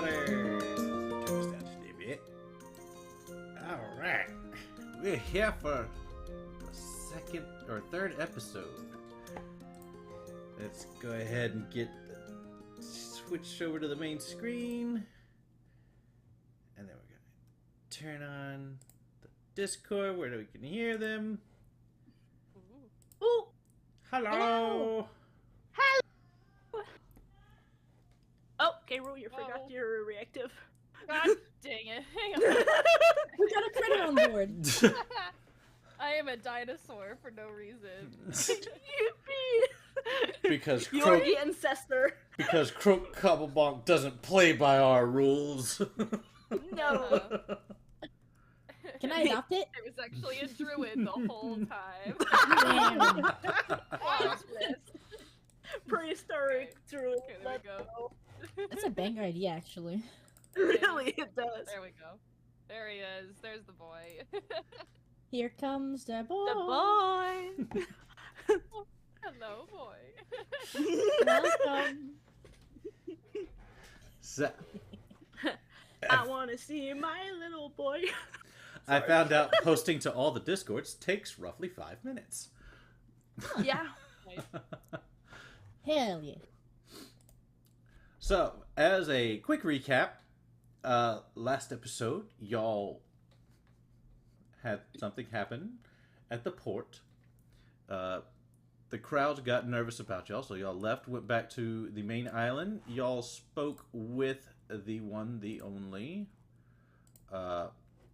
everybody! Turn this down just a bit. Alright. We're here for the second or third episode. Let's go ahead and get switched over to the main screen. And then we're going to turn on the Discord where we can hear them. Ooh. Hello! Hello! Oh, Gabriel, you forgot your reactive. God dang it. Hang on. We got a critter on board. I am a dinosaur for no reason. Yippee! Because You're Croak, the ancestor. because Croak Cobblebonk doesn't play by our rules. No. Can I adopt it? I was actually a druid the whole time. Damn. Watch this. Prehistoric druid. Okay, there we go. That's a banger idea, actually. Really, it does. There we go. There he is. There's the boy. Here comes the boy. The boy. Hello, boy. Welcome. So, I want to see my little boy. I found out posting to all the Discords takes roughly 5 minutes. Yeah. Nice. Hell yeah. So, as a quick recap, last episode, y'all had something happen at the port. The crowd got nervous about y'all, so y'all left, went back to the main island. Y'all spoke with the one, the only,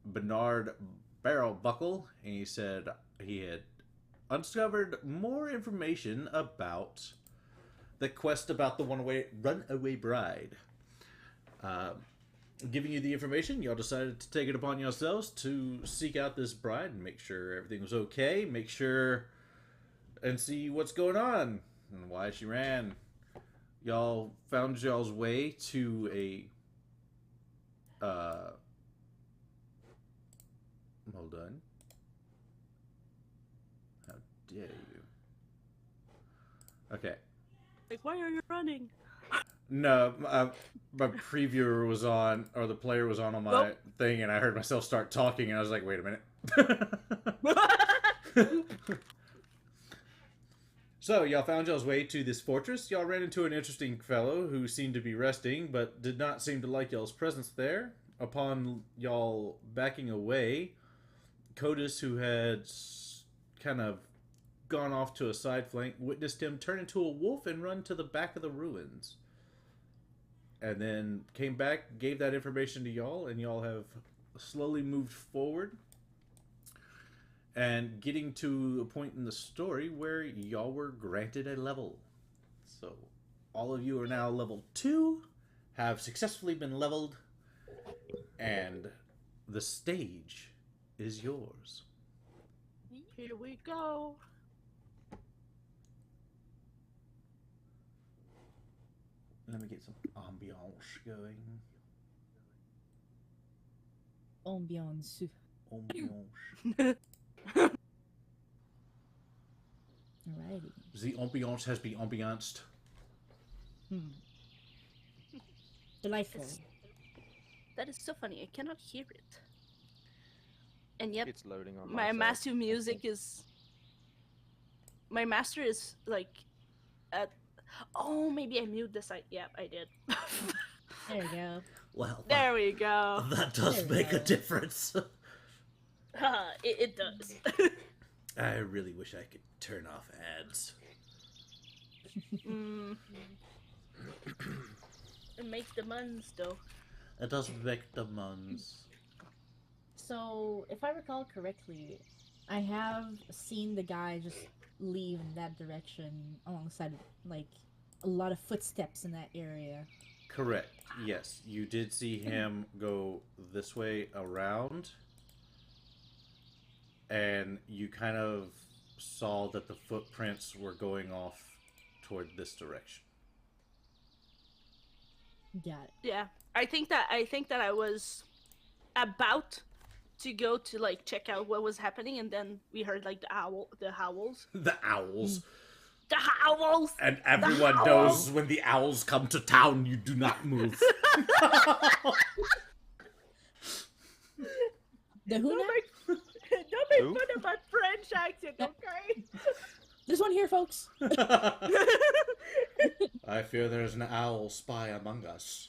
Bernard Barrelbuckle, and he said he had uncovered more information about the quest about the runaway bride. Giving you the information, y'all decided to take it upon yourselves to seek out this bride and make sure everything was okay, make sure and see what's going on and why she ran. Y'all found y'all's way to a hold on. How dare you? Okay. Like, why are you running? No, my previewer was on, or the player was on my thing, and I heard myself start talking, and I was like, wait a minute. So, y'all found y'all's way to this fortress. Y'all ran into an interesting fellow who seemed to be resting, but did not seem to like y'all's presence there. Upon y'all backing away, Codus, who had kind of gone off to a side flank, witnessed him turn into a wolf and run to the back of the ruins. And then came back, gave that information to y'all, and y'all have slowly moved forward. And getting to a point in the story where y'all were granted a level. So, all of you are now level 2, have successfully been leveled, and the stage is yours. Here we go. Let me get some ambiance going. Ambiance. Ambiance. Alrighty. The ambiance has been ambianced. Delightful. That is so funny. I cannot hear it. And yet, It's loading on my side. master music is. My master is like. At. Oh, maybe I muted the site. Yep, I did. There you go. Well, There we go. that does There we make a go. difference. It does. I really wish I could turn off ads. It makes the muns though. It does make the muns. So, if I recall correctly, I have seen the guy just leave in that direction alongside, like, a lot of footsteps in that area. Correct. Yes, you did see him go this way around, and you kind of saw that the footprints were going off toward this direction. Got it. Yeah, I think that I was about to go to like check out what was happening, and then we heard like the howls. The owls. The owls! And everyone knows when the owls come to town, you do not move. The who now? Don't make Who? fun of my French accent, okay? There's one here, folks. I fear there's an owl spy among us.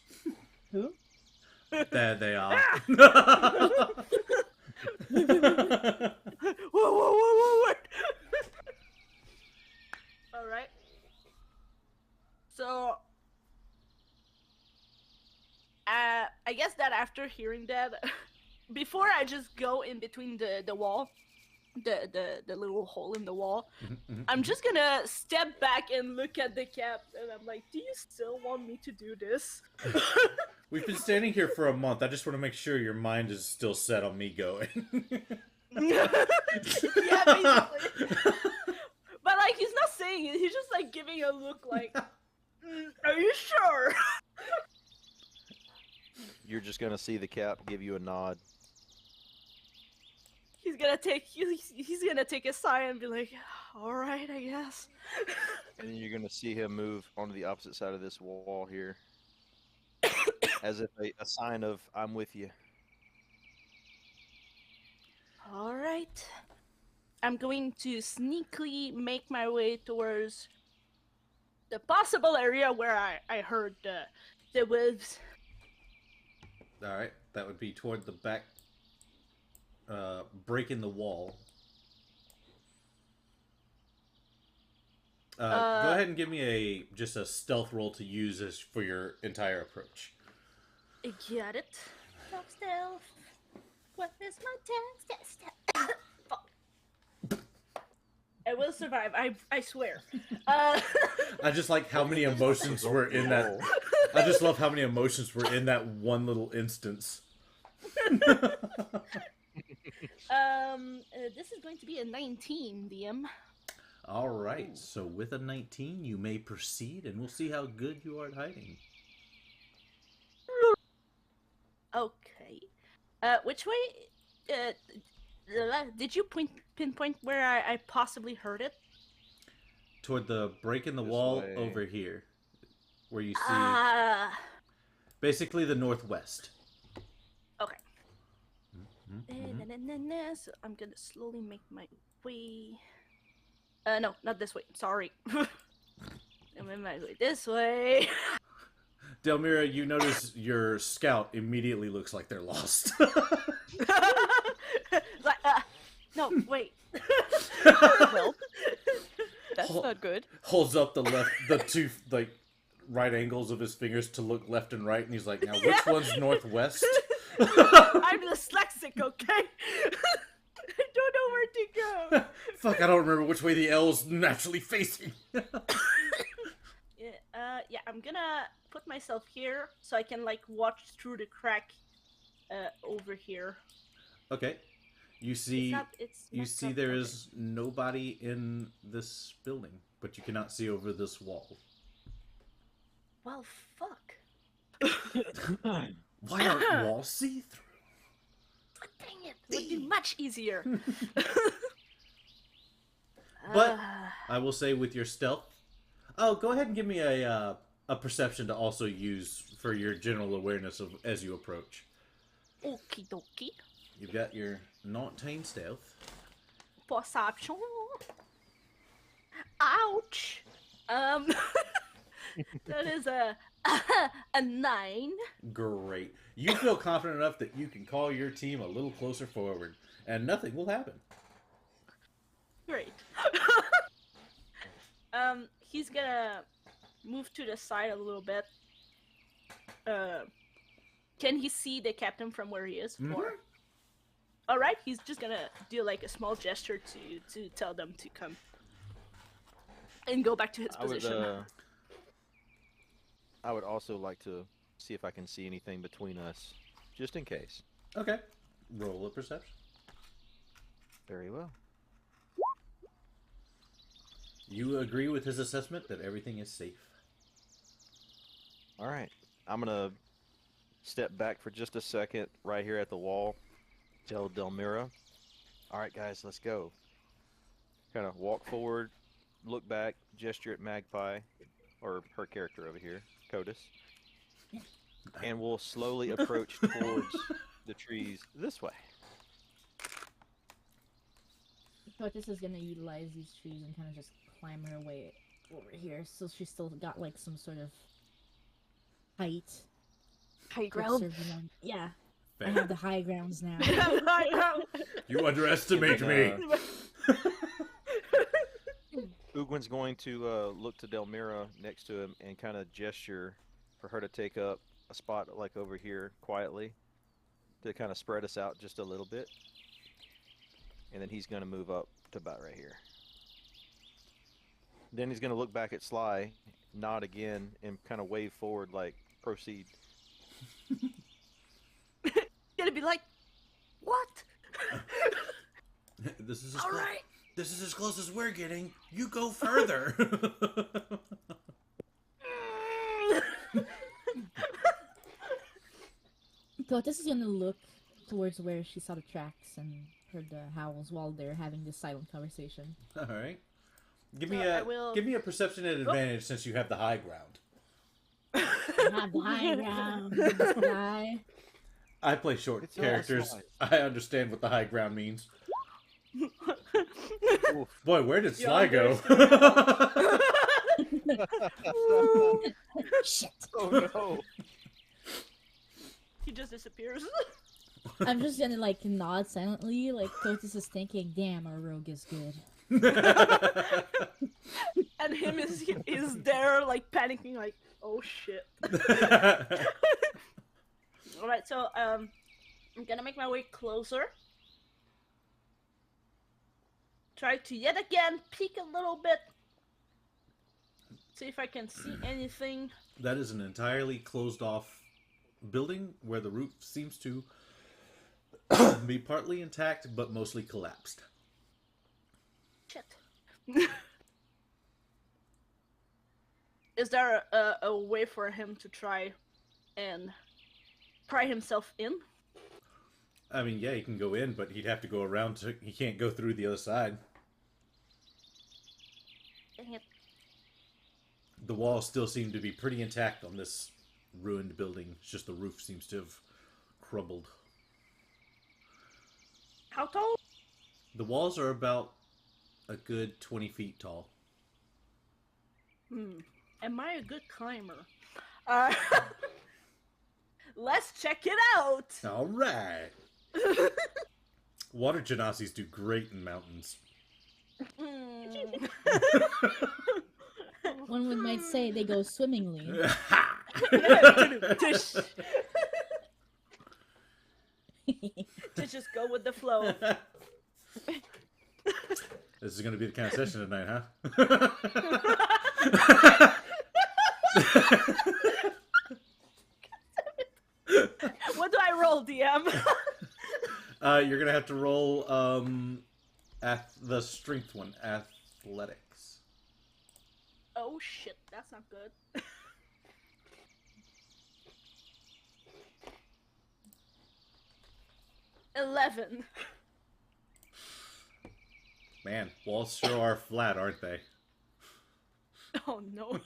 Who? There they are. Whoa. Alright. So, I guess that after hearing that, before I just go in between the wall, the little hole in the wall, I'm just gonna step back and look at the cap, and I'm like, do you still want me to do this? We've been standing here for a month. I just want to make sure your mind is still set on me going. Yeah, basically. But like, he's not saying it. He's just like giving a look like, are you sure? You're just gonna see the cap give you a nod. He's gonna take a sigh and be like, all right, I guess. And then you're gonna see him move onto the opposite side of this wall here. As if a sign of, I'm with you. All right. I'm going to sneakily make my way towards the possible area where I heard the wolves. Alright, that would be toward the back, break in the wall. Go ahead and give me just a stealth roll to use as for your entire approach. I got it. Stealth. What is my test? Fuck. I will survive. I swear. I just like how many emotions were in that. I just love how many emotions were in that one little instance. This is going to be a 19, DM. All right, so with a 19, you may proceed, and we'll see how good you are at hiding. Okay. Which way? Did you pinpoint where I possibly heard it? Toward the break in the This wall way. over here, where you see Ah. basically the northwest. Okay. Mhm. So I'm gonna slowly make my way. No, not this way. Sorry. I'm in my way this way. Delmira, you notice your scout immediately looks like they're lost. Like, no, wait. Well, that's Hol- not good. Holds up the two like right angles of his fingers to look left and right, and he's like, "Now, which Yeah. one's northwest?" I'm dyslexic, okay? I don't know where to go. Fuck, I don't remember which way the L's naturally facing. Yeah, I'm gonna put myself here so I can like watch through the crack over here. Okay, you see. You It's see not- there okay. is nobody in this building, but you cannot see over this wall. Well, fuck. Why aren't walls see-through? Dang it! Would be much easier. But- I will say with your stealth... Oh, go ahead and give me a perception to also use for your general awareness of as you approach. Okie dokie. You've got your 19 stealth. Perception. Ouch. That is a 9. Great. You feel confident enough that you can call your team a little closer forward, and nothing will happen. Great. He's gonna move to the side a little bit. Can he see the captain from where he is? Or... All right, he's just gonna do like a small gesture to tell them to come and go back to his position. I would also like to see if I can see anything between us, just in case. Okay. Roll a perception. Very well. You agree with his assessment that everything is safe. All right, I'm gonna step back for just a second right here at the wall. Tell Delmira, all right, guys, let's go. Kind of walk forward, look back, gesture at Magpie, or her character over here, Codus, and will slowly approach towards the trees this way. But this is gonna utilize these trees and kind of just climb her way over here, so she's still got like some sort of height. High to ground. serve them. Yeah, I Fair. have the high grounds now. High ground. You underestimate me. Ugwin's going to look to Delmira next to him and kind of gesture for her to take up a spot like over here quietly to kind of spread us out just a little bit. And then he's going to move up to about right here. Then he's going to look back at Sly, nod again, and kind of wave forward like, proceed. Gonna be like, what? This is All right. This is as close as we're getting. You go further. So this is gonna look towards where she saw the tracks and heard the howls while they're having this silent conversation. All right. Give So me I will- perception advantage since you have the high ground. I have the high ground. This guy. I play short It's all characters. Sly. I understand what the high ground means. Oof. Boy, where did You Sly go? Shit. Oh no! He just disappears. I'm just gonna like nod silently, like Kotis is thinking, "Damn, our rogue is good." And him is there like panicking, like, oh shit. Alright, so I'm gonna make my way closer. Try to yet again peek a little bit. See if I can see anything. That is an entirely closed off building where the roof seems to be partly intact but mostly collapsed. Shit. Is there a way for him to try and pry himself in? I mean, yeah, he can go in, but he'd have to go around. He can't go through the other side. Dang it. The walls still seem to be pretty intact on this ruined building. It's just the roof seems to have crumbled. How tall? The walls are about a good 20 feet tall. Am I a good climber? Let's check it out! All right. Water genasies do great in mountains. One might say they go swimmingly. To just go with the flow. This is going to be the kind of session tonight, huh? What do I roll, DM? You're going to have to roll the strength one, athletics. Oh shit, that's not good. 11. Man, walls sure are flat, aren't they? Oh no.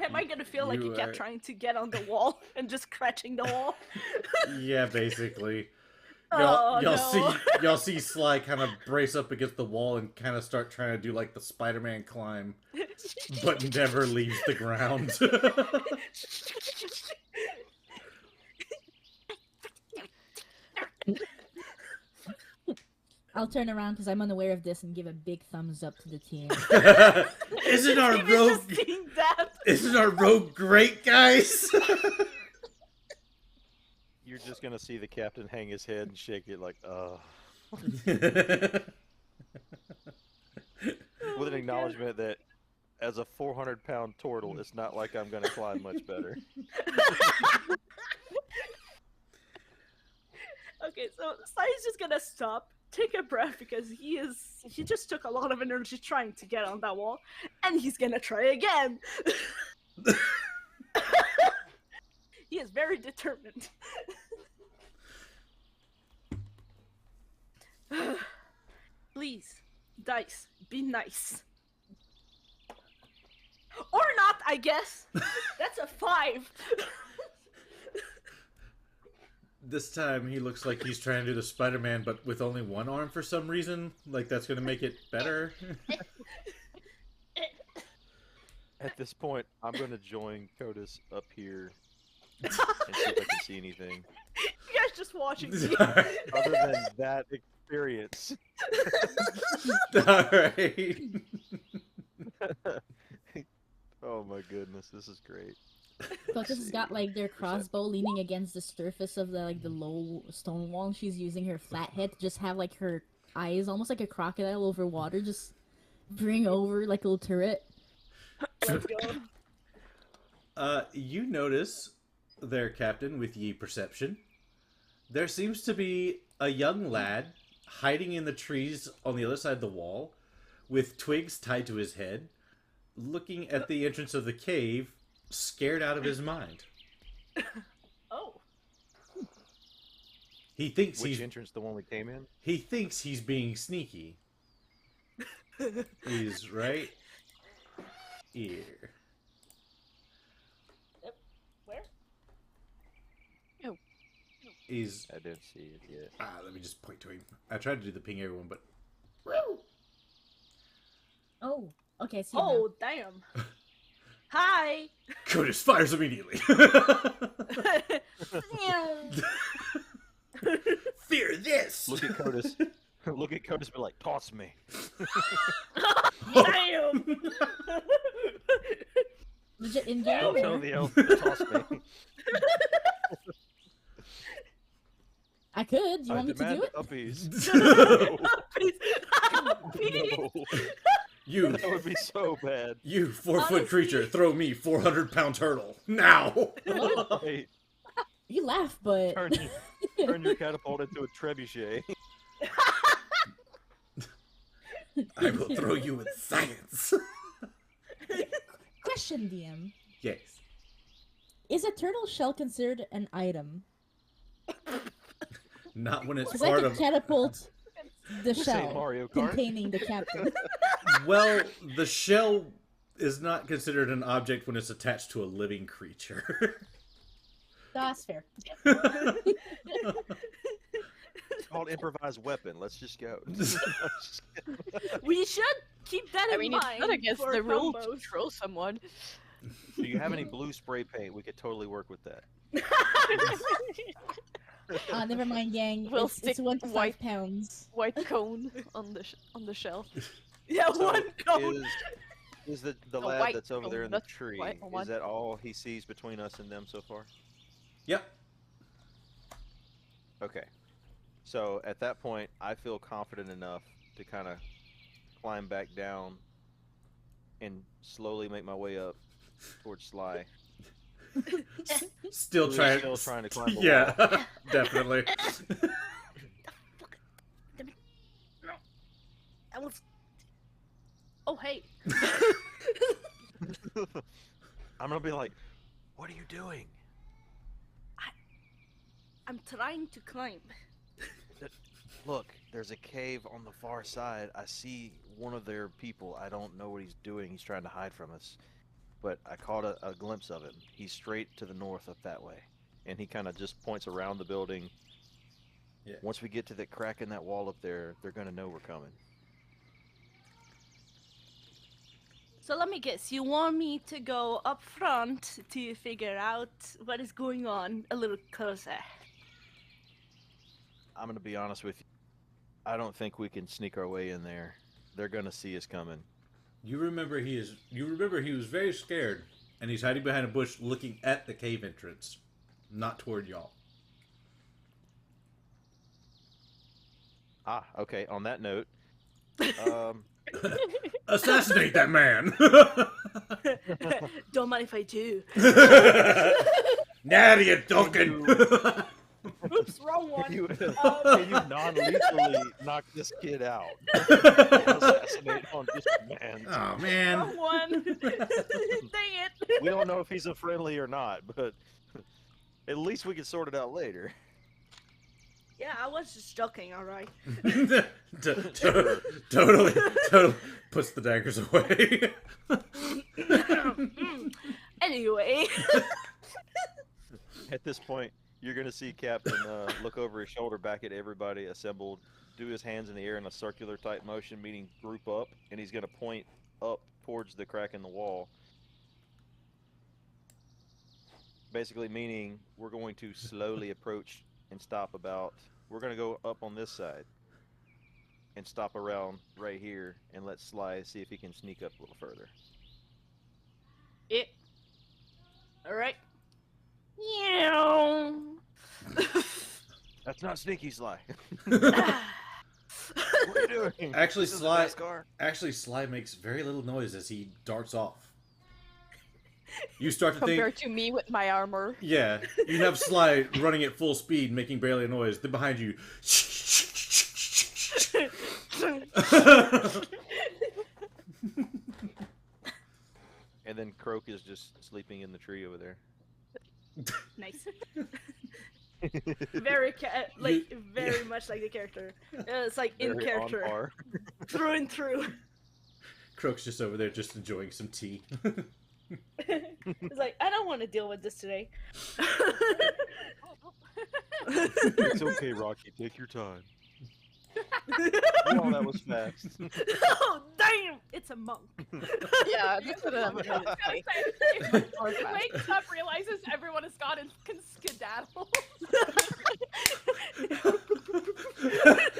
Am I gonna feel like You you kept are- trying to get on the wall and just scratching the wall? Yeah, basically. Oh, Y'all see Sly kind of brace up against the wall and kind of start trying to do like the Spider-Man climb, but never leaves the ground. I'll turn around because I'm unaware of this and give a big thumbs up to the team. Isn't our Even rogue? just seeing that. Isn't our rogue great, guys? You're just gonna see the captain hang his head and shake it like, with an acknowledgement that as a 400-pound turtle, it's not like I'm gonna climb much better. Okay, so Sly's just gonna stop, take a breath because he just took a lot of energy trying to get on that wall, and he's gonna try again. He is very determined. Please, dice, be nice. Or not, I guess. That's a 5. This time he looks like he's trying to do the Spider-Man, but with only one arm for some reason. Like that's gonna make it better. At this point, I'm gonna join Codus up here and see if I can see anything. You guys just watching me. Other than that experience. Alright. Oh my goodness, this is great. Clotus has got like their crossbow leaning against the surface of the low stone wall. She's using her flat head to just have like her eyes almost like a crocodile over water, just bring over like a little turret. Let's go. You notice there, Captain, with ye perception, there seems to be a young lad hiding in the trees on the other side of the wall, with twigs tied to his head, looking at the entrance of the cave, scared out of his mind. Oh. He thinks Which he's entrance? The one we came in? he thinks he's being sneaky. He's right here. Where? He's I didn't see it yet. let me just point to him. I tried to do the ping everyone, but Oh, okay. See Oh, damn. Hi. Codus fires immediately. Fear this. Look at Codus. Look at Codus, but like, toss me. Damn. legit in Don't game. tell the elf to toss me. I could. You I want me to demand do it? uppies. Please. Please. You, That would be so bad. you 4-foot Honestly. creature, throw me 400-pound turtle now. Hey, You laugh, but turn your catapult into a trebuchet. I will throw you with science. question, DM: Yes. is a turtle shell considered an item? Not when it's Because I part could of. catapult the Say shell Mario Kart. containing the captain. Well, the shell is not considered an object when it's attached to a living creature. That's fair. It's called improvised weapon. Let's just go. We should keep that I in mean, it's mind. not against for the rule to combos. throw someone. Do you have any blue spray paint? We could totally work with that. Never mind, gang. We'll it's stick 1 to 5 white- pounds. White cone on the shelf. Yeah, So one cone. is the A lad white that's over cone, there in the not tree? white one. Is that all he sees between us and them so far? Yep. Okay. So at that point, I feel confident enough to kind of climb back down and slowly make my way up towards Sly. Still Who's trying. still trying to climb the Yeah, wall. definitely. I was. Oh hey. I'm gonna be like, "What are you doing?" I'm trying to climb. Look, there's a cave on the far side. I see one of their people. I don't know what he's doing. He's trying to hide from us. But I caught a glimpse of him. He's straight to the north up that way. And he kind of just points around the building. Yeah. Once we get to the crack in that wall up there, they're going to know we're coming. So let me guess. You want me to go up front to figure out what is going on a little closer? I'm going to be honest with you. I don't think we can sneak our way in there. They're going to see us coming. You remember he was very scared, and he's hiding behind a bush, looking at the cave entrance, not toward y'all. Ah, okay. On that note, Assassinate that man! Don't mind if I do. Nadia Duncan! Oops, wrong one. can you Um, non-lethally knock this kid out? Assassinate on just man. Oh man. Wrong one. Dang it. We don't know if he's a friendly or not, but at least we can sort it out later. Yeah, I was just joking, alright. Totally puts the daggers away. Anyway. At this point, you're gonna see Captain look over his shoulder back at everybody assembled, do his hands in the air in a circular type motion, meaning group up, and he's gonna point up towards the crack in the wall. Basically meaning we're going to slowly approach and stop about. We're gonna go up on this side and stop around right here and let Sly see if he can sneak up a little further. Yeah. Alright. Yeah. That's not sneaky, Sly. What are you doing? Actually, This is Sly. NASCAR. Actually, Sly makes very little noise as he darts off. You start to think. Compared to me with my armor. Yeah, you have Sly running at full speed, making barely a noise. Then behind you. And then Croak is just sleeping in the tree over there. Nice. Very very much like the character. It's like in Very on character, par. through and through. Croak's just over there, just enjoying some tea. It's like, I don't want to deal with this today. It's okay, Rocky. Take your time. Oh, that was fast. Oh, damn! It's a monk. Yeah, that's what I'm gonna say. If he wakes up, realizes everyone is gone, and can skedaddle.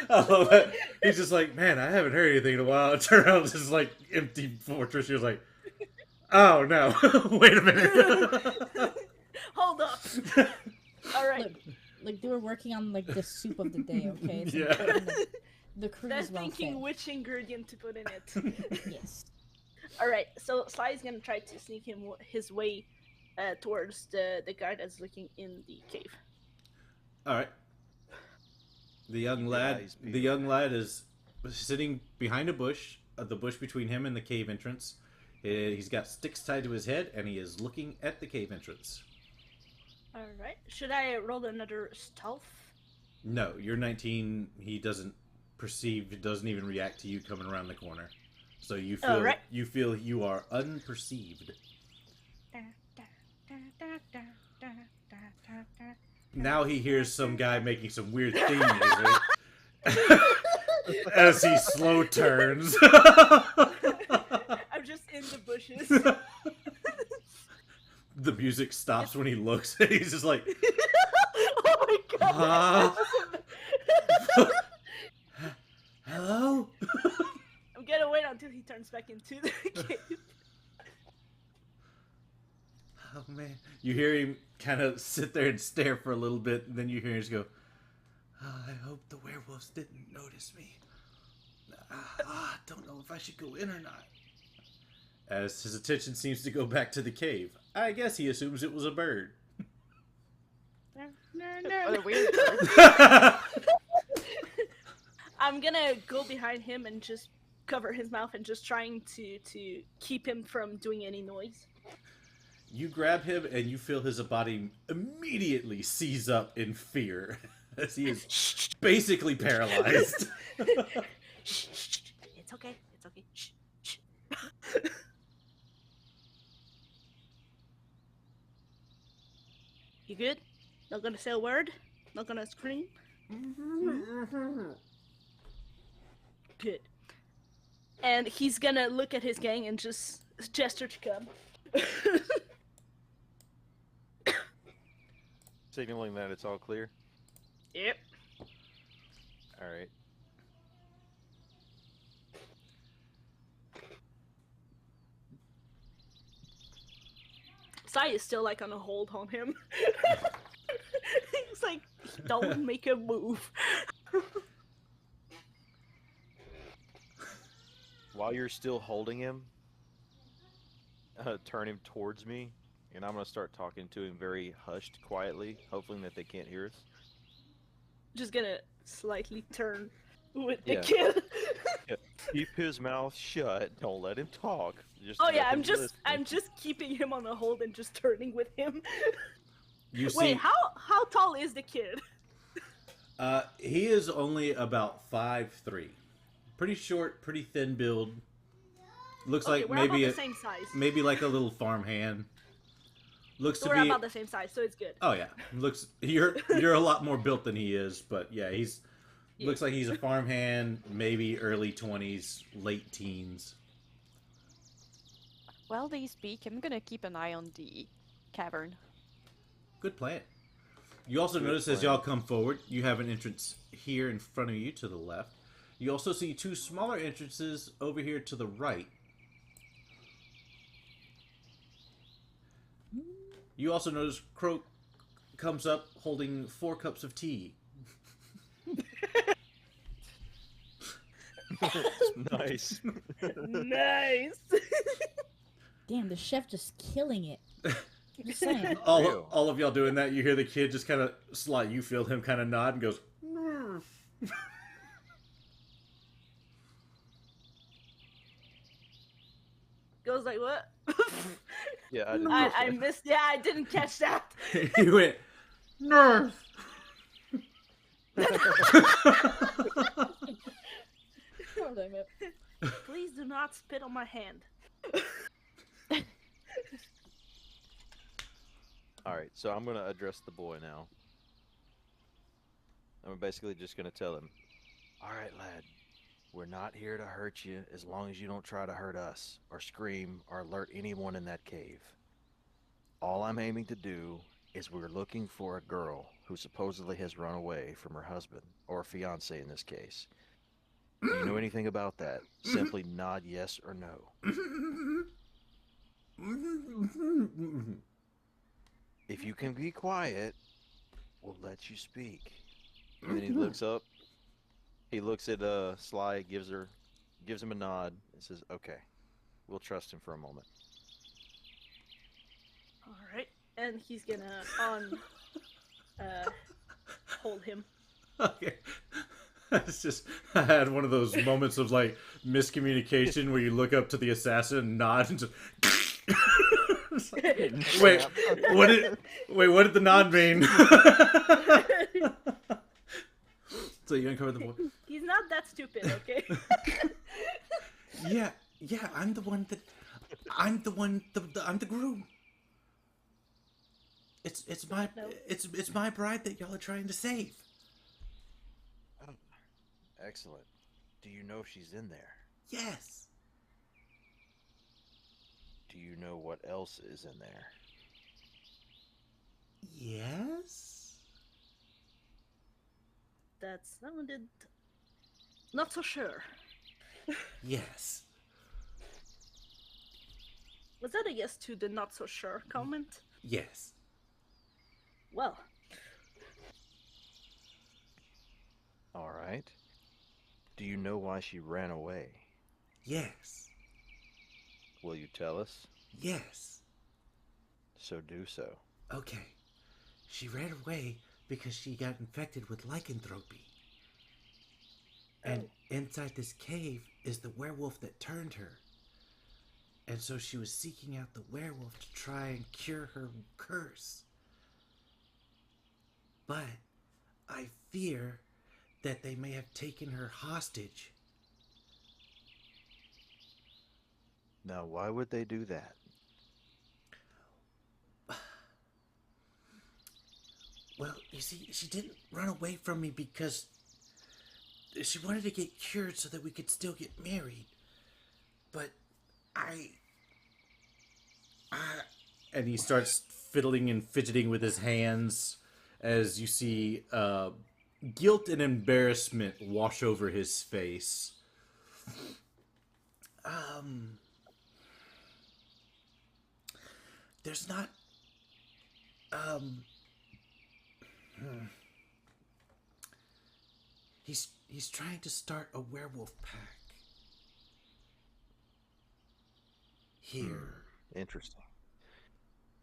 I love that. He's just like, man, I haven't heard anything in a while. Turn around, it's just like empty fortress. He was like, oh no, wait a minute. Hold up. All right. Look, like they were working on like the soup of the day, okay? It's Yeah. important that the crew They're is well thinking fed. which ingredient to put in it. Yes. All right. So Sly is gonna try to sneak his way towards the guy that's looking in the cave. All right. The young Nice, lad is sitting behind a bush, the bush between him and the cave entrance. He's got sticks tied to his head, and he is looking at the cave entrance. All right. Should I roll another stealth? No, you're 19. He doesn't doesn't even react to you coming around the corner. So you feel Alright. you are unperceived. Now he hears some guy making some weird theme music as he slow turns. I'm just in the bushes. The music stops when he looks. He's just like, Oh my god. hello? I'm gonna wait until he turns back into the cave. Oh man. You hear him kind of sit there and stare for a little bit, and then you hear him just go, "Oh, I hope the werewolves didn't notice me. I don't know if I should go in or not." As his attention seems to go back to the cave. I guess he assumes it was a bird. What a weird bird. I'm gonna go behind him and just cover his mouth and just trying to keep him from doing any noise. You grab him and you feel his body immediately seize up in fear as he is basically paralyzed. Shh, shh, shh. It's okay. It's okay. Shh, shh. You good? Not gonna say a word? Not gonna scream? Good. And he's gonna look at his gang and just gesture to come. Signaling that it's all clear. Yep. All right. Sai is still like on a hold on him. He's like, don't make a move. While you're still holding him, turn him towards me, and I'm gonna start talking to him very hushed, quietly, hoping that they can't hear us. Just gonna slightly turn with the Yeah. kid. Keep his mouth shut. Don't let him talk. Just Oh let yeah, him listen. I'm just keeping him on a hold and just turning with him. You see, Wait, how tall is the kid? He is only about 5'3". Pretty short, pretty thin build. Looks Okay, like we're maybe about the same size. maybe like a little farm hand. Looks So to we're be. about the same size, so it's good. Oh yeah, looks you're a lot more built than he is, but yeah, he's looks like he's a farm hand, maybe early 20s, late teens. While they speak, I'm gonna keep an eye on the cavern. Good plan. You also notice as y'all come forward, you have an entrance here in front of you to the left. You also see two smaller entrances over here to the right. You also notice Croak comes up holding 4 cups of tea. Nice. Nice. Damn, the chef just killing it. Just saying. All of y'all doing that, you hear the kid just kind of slide. You feel him kind of nod and goes, "Nerf." Goes like what? Yeah, I missed. Yeah, I didn't catch that. He went, Nerf. Oh, damn it. Please do not spit on my hand. Alright, so I'm gonna address the boy now. I'm basically just gonna tell him, alright lad, we're not here to hurt you as long as you don't try to hurt us, or scream, or alert anyone in that cave. All I'm aiming to do is we're looking for a girl who supposedly has run away from her husband, or fiance in this case. Do you know anything about that? Simply nod yes or no. If you can be quiet, we'll let you speak. And then he looks up. He looks at Sly, gives him a nod, and says, "Okay, we'll trust him for a moment." All right, and he's gonna hold him. Okay. It's just, I had one of those moments of like miscommunication where you look up to the assassin and nod and just. Wait, what did the nod mean? So you uncover the boy. He's not that stupid, okay? Yeah, I'm the groom. It's my No. it's my bride that y'all are trying to save. Oh, excellent. Do you know if she's in there? Yes. Do you know what else is in there? Yes. That sounded not so sure. Yes. Was that a yes to the not so sure comment? Yes. Well, All right. Do you know why she ran away? Yes. Will you tell us? Yes. So do so. Okay. She ran away because she got infected with lycanthropy. And inside this cave is the werewolf that turned her. And so she was seeking out the werewolf to try and cure her curse. But I fear that they may have taken her hostage. Now, why would they do that? Well, you see, she didn't run away from me because she wanted to get cured so that we could still get married. But and he starts fiddling and fidgeting with his hands as you see guilt and embarrassment wash over his face. There's not He's trying to start a werewolf pack here. Interesting.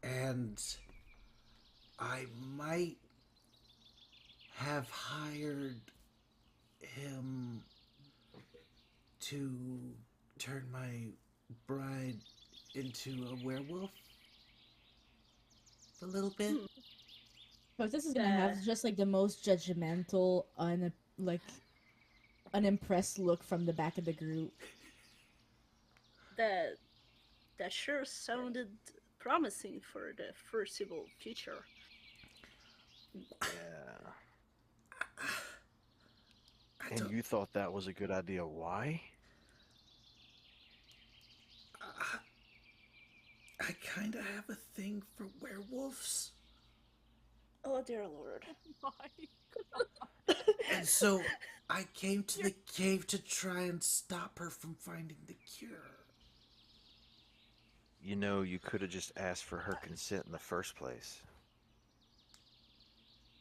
And I might have hired him to turn my bride into a werewolf a little bit. But this is gonna have just like the most judgmental, unimpressed look from the back of the group. That sure sounded promising for the foreseeable future. Yeah. And you thought that was a good idea. Why? I kind of have a thing for werewolves. Oh dear lord. And so I came to the cave to try and stop her from finding the cure. You know, you could have just asked for her consent in the first place.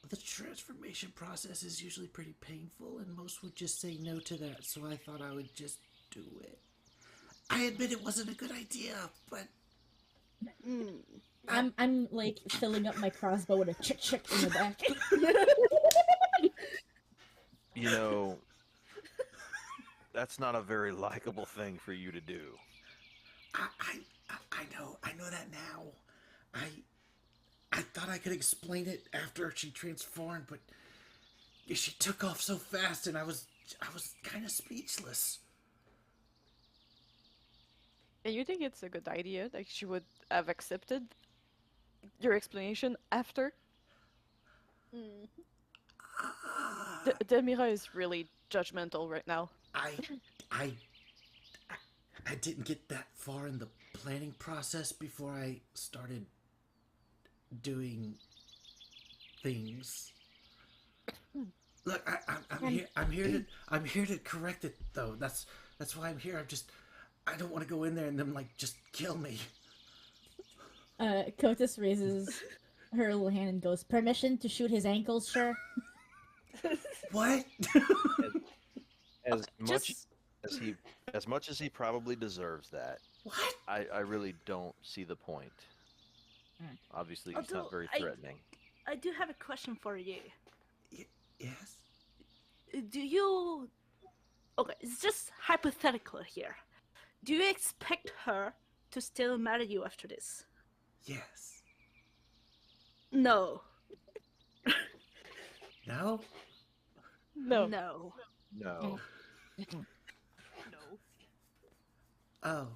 The transformation process is usually pretty painful, and most would just say no to that, so I thought I would just do it. I admit it wasn't a good idea, but... I'm like filling up my crossbow with a chick in the back. You know, that's not a very likable thing for you to do. I know that now. I thought I could explain it after she transformed, but she took off so fast, and I was kind of speechless. And you think it's a good idea? Like she would have accepted your explanation after? Demira is really judgmental right now. I didn't get that far in the planning process before I started doing things. Look, I'm here to correct it though. That's why I'm here. I don't want to go in there and them like just kill me. Kotis raises her little hand and goes, "Permission to shoot his ankles, sure?" What? As much as he probably deserves that. What? I really don't see the point. Obviously, he's not very threatening. I do have a question for you. Yes? Do you... Okay, it's just hypothetical here. Do you expect her to still marry you after this? Yes. No. No? No. No. No. Oh.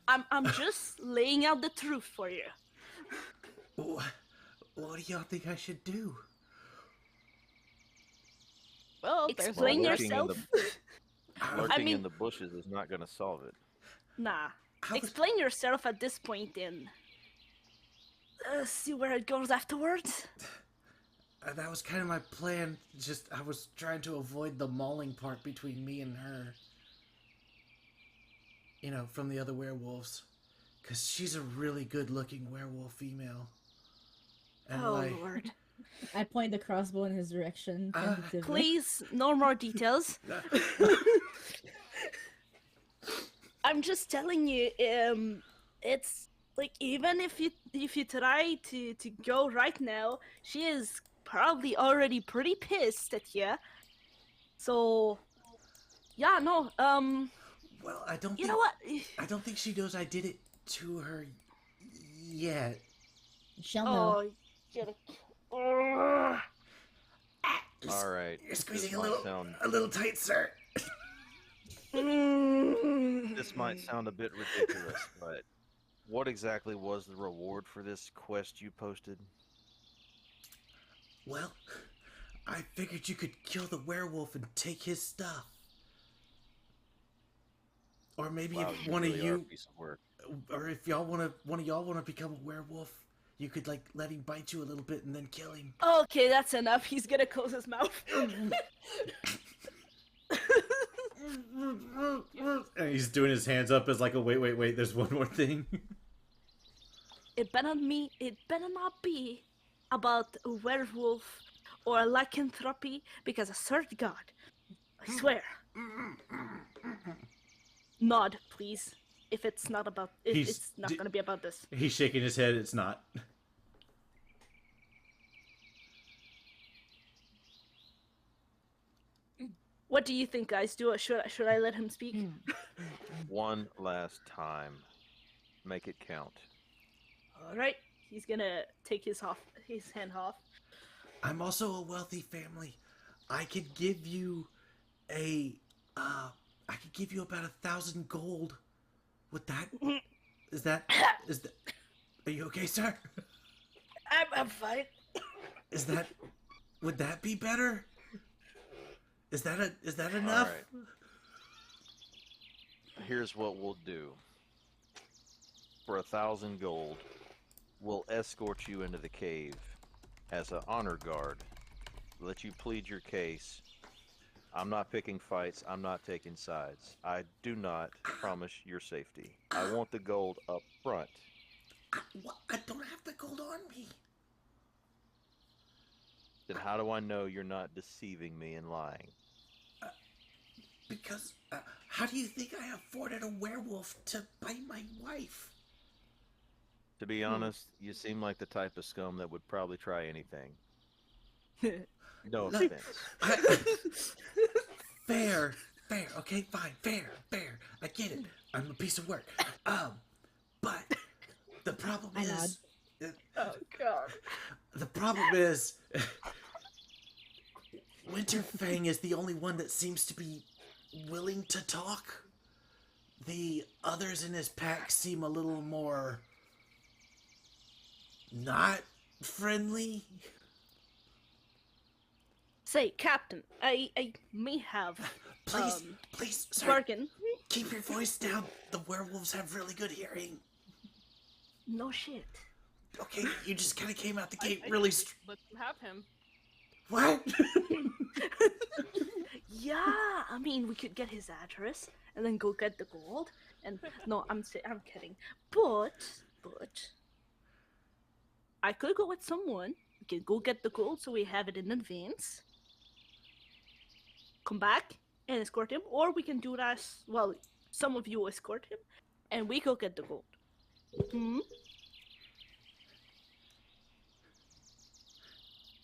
I'm just laying out the truth for you. What do y'all think I should do? Well, Explain there's yourself. Lurking in the bushes is not going to solve it. Nah. Explain yourself at this point and see where it goes afterwards. That was kind of my plan. Just, I was trying to avoid the mauling part between me and her. You know, from the other werewolves. Because she's a really good-looking werewolf female. And Lord. I point the crossbow in his direction. Please, no more details. I'm just telling you, it's like even if you try to go right now, she is probably already pretty pissed at you. So, yeah, no, well, I don't. You know what? I don't think she knows I did it to her yet. She'll know. All right. You're squeezing This a little tight, sir. This might sound a bit ridiculous, but what exactly was the reward for this quest you posted? Well, I figured you could kill the werewolf and take his stuff. Or maybe if one of you, or if one of y'all want to become a werewolf, you could like let him bite you a little bit and then kill him. Okay, that's enough. He's gonna close his mouth. And he's doing his hands up as like a wait, there's one more thing. It better not be about a werewolf or a lycanthropy, because I swear to God, I swear. Nod, please. If it's not about, it's not gonna be about this. He's shaking his head. It's not. What do you think, guys? Should I let him speak? One last time. Make it count. All right. he's gonna take his hand off. I'm also a wealthy family. I could give you I could give you about 1,000 gold. Would that, is that, are you okay, sir? I'm fine. Would that be better? Is that enough? All right. Here's what we'll do. For 1,000 gold, we'll escort you into the cave as an honor guard. Let you plead your case. I'm not picking fights. I'm not taking sides. I do not promise your safety. I want the gold up front. I don't have the gold on me. Then how do I know you're not deceiving me and lying? Because, how do you think I afforded a werewolf to bite my wife? To be honest, you seem like the type of scum that would probably try anything. No offense. Fair, okay, fine, fair. I get it. I'm a piece of work. But the problem is... Oh, God. The problem is... Winterfang is the only one that seems to be willing to talk. The others in his pack seem a little more... not friendly. Say, Captain, I may have Please, sir, bargain. keep your voice down. The werewolves have really good hearing. No shit. Okay, you just kind of came out the gate really... Let's have him. What? Yeah, I mean, we could get his address and then go get the gold. And no, I'm kidding. But I could go with someone. We can go get the gold so we have it in advance. Come back and escort him, or we can do that. Well, some of you escort him, and we go get the gold. Hmm.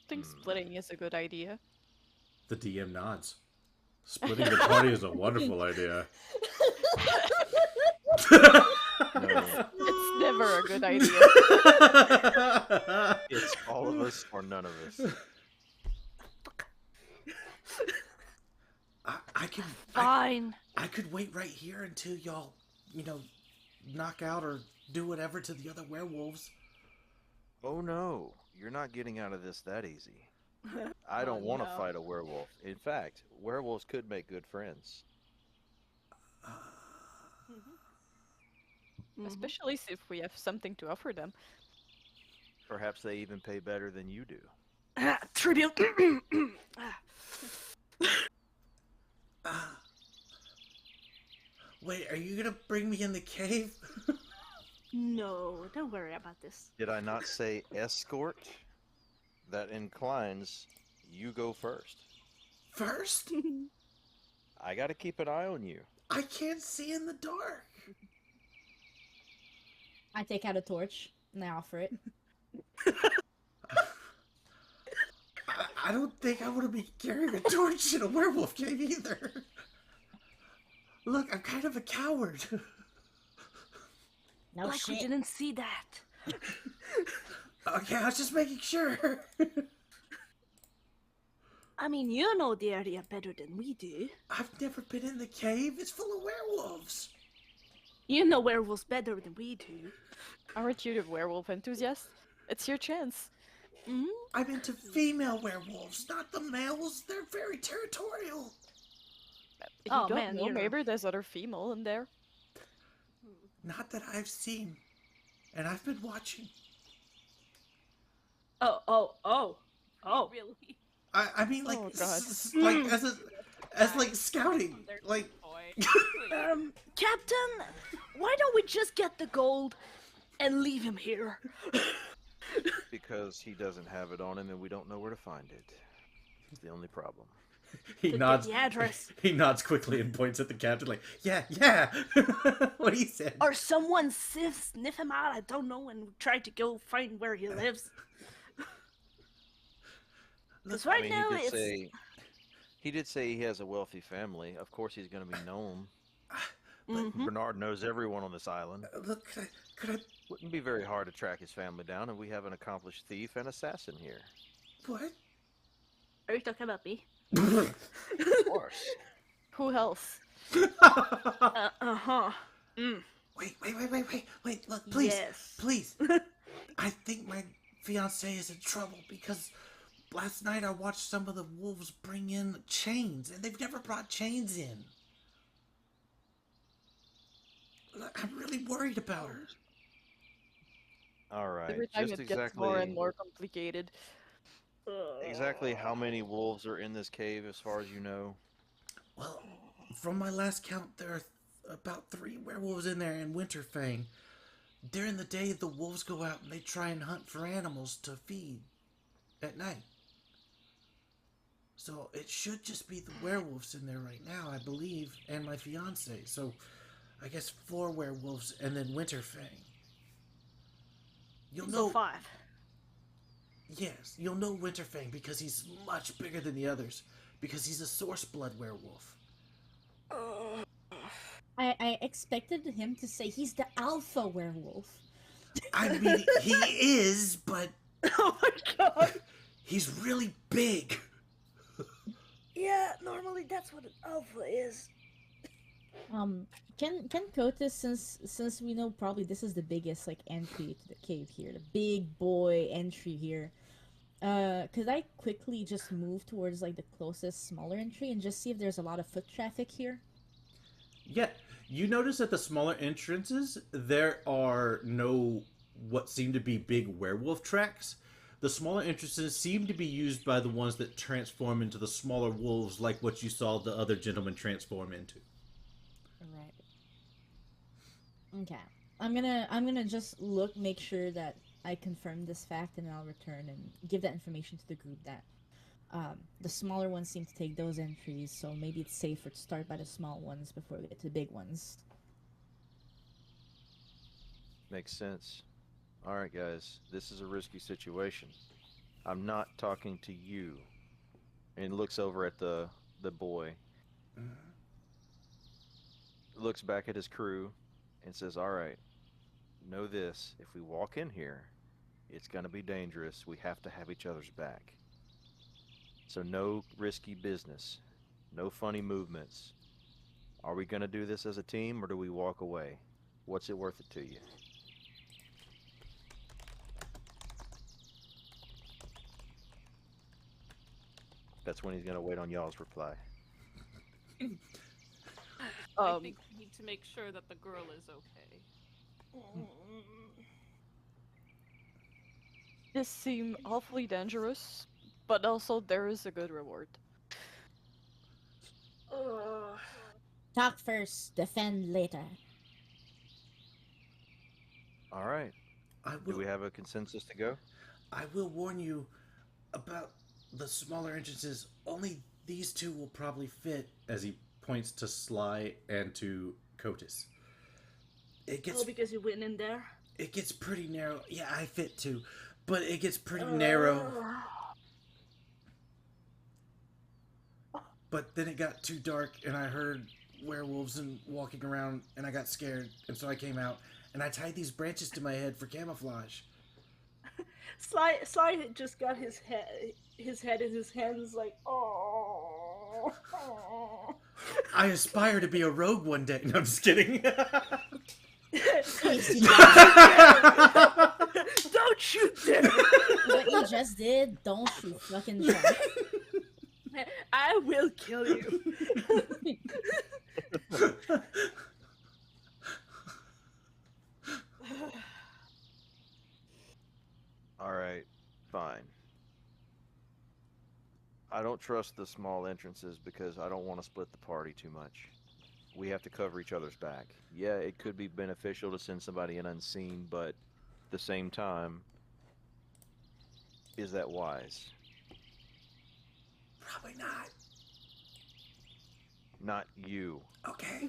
I think splitting is a good idea. The DM nods. Splitting the party is a wonderful idea. No, It's never a good idea. it's all of us or none of us. Fine. I could wait right here until y'all, knock out or do whatever to the other werewolves. Oh no, you're not getting out of this that easy. I don't want to fight a werewolf. In fact, werewolves could make good friends. Especially if we have something to offer them. Perhaps they even pay better than you do. Tribute. Wait, are you gonna bring me in the cave? No, don't worry about this. Did I not say escort? That inclines you go first. First? I gotta keep an eye on you. I can't see in the dark. I take out a torch and I offer it. I don't think I want to be carrying a torch in a werewolf cave either. Look, I'm kind of a coward. No Like we shit. didn't see that. Okay, I was just making sure. I mean, you know the area better than we do. I've never been in the cave. It's full of werewolves. You know werewolves better than we do. Aren't you the werewolf enthusiast? It's your chance. Hmm? I'm into female werewolves, not the males. They're very territorial. You Oh, don't man, know, you're- maybe there's other female in there. Not that I've seen. And I've been watching. Oh. Really? I mean, like, Oh, God. like as like scouting. There's Like, boy. Captain, why don't we just get the gold and leave him here? Because he doesn't have it on him and we don't know where to find it. It's the only problem. he Get nods. the address. He nods quickly and points at the captain, like, yeah. What he said. Or someone sniff him out, I don't know, and try to go find where he lives. Because right now he did say he has a wealthy family. Of course he's going to be known. Bernard knows everyone on this island. Look, could I? Wouldn't be very hard to track his family down, and we have an accomplished thief and assassin here. What? Are you talking about me? Of course. Who else? Uh-huh. Wait, look, please, Yes. please. I think my fiance is in trouble because last night I watched some of the wolves bring in chains, and they've never brought chains in. Look, I'm really worried about her. All right. Every time Just it gets more and exactly more complicated. exactly how many wolves are in this cave, as far as you know? Well, from my last count, there are about 3 werewolves in there in Winterfang. During the day, the wolves go out and they try and hunt for animals to feed at night. So it should just be the werewolves in there right now, I believe, and my fiance. So I guess 4 werewolves and then Winterfang. You'll So know. 5. Yes, you'll know Winterfang because he's much bigger than the others. Because he's a source blood werewolf. I expected him to say he's the alpha werewolf. I mean, he is, but Oh my god. he's really big. Yeah, normally that's what an alpha is. Can Kotis, since we know probably this is the biggest like entry to the cave here, the big boy entry here, could I quickly just move towards like the closest smaller entry and just see if there's a lot of foot traffic here? Yeah, you notice at the smaller entrances, there are no what seem to be big werewolf tracks. The smaller entrances seem to be used by the ones that transform into the smaller wolves, like what you saw the other gentleman transform into. Right. Okay. I'm gonna just look, make sure that I confirm this fact, and then I'll return and give that information to the group that the smaller ones seem to take those entries, so maybe it's safer to start by the small ones before we get to the big ones. Makes sense. Alright, guys. This is a risky situation. I'm not talking to you. And looks over at the boy. Looks back at his crew and says, alright, know this. If we walk in here, it's going to be dangerous. We have to have each other's back. So no risky business. No funny movements. Are we going to do this as a team, or do we walk away? What's it worth it to you? That's when he's going to wait on y'all's reply. I think we need to make sure that the girl is okay. This seems awfully dangerous, but also there is a good reward. Talk first, defend later. Alright. Do we have a consensus to go? I will warn you about the smaller entrances. Only these 2 will probably fit, as he points to Sly and to Kotis. It gets because you went in there? It gets pretty narrow. Yeah, I fit too. But it gets pretty narrow. But then it got too dark and I heard werewolves and walking around and I got scared, and so I came out and I tied these branches to my head for camouflage. Sly just got his head in his hands like, oh. I aspire to be a rogue one day. No, I'm just kidding. Don't shoot there. What you just did, don't you fucking try. I will kill you. Alright, fine. I don't trust the small entrances because I don't want to split the party too much. We have to cover each other's back. Yeah, it could be beneficial to send somebody in unseen, but at the same time, is that wise? Probably not. Not you. Okay.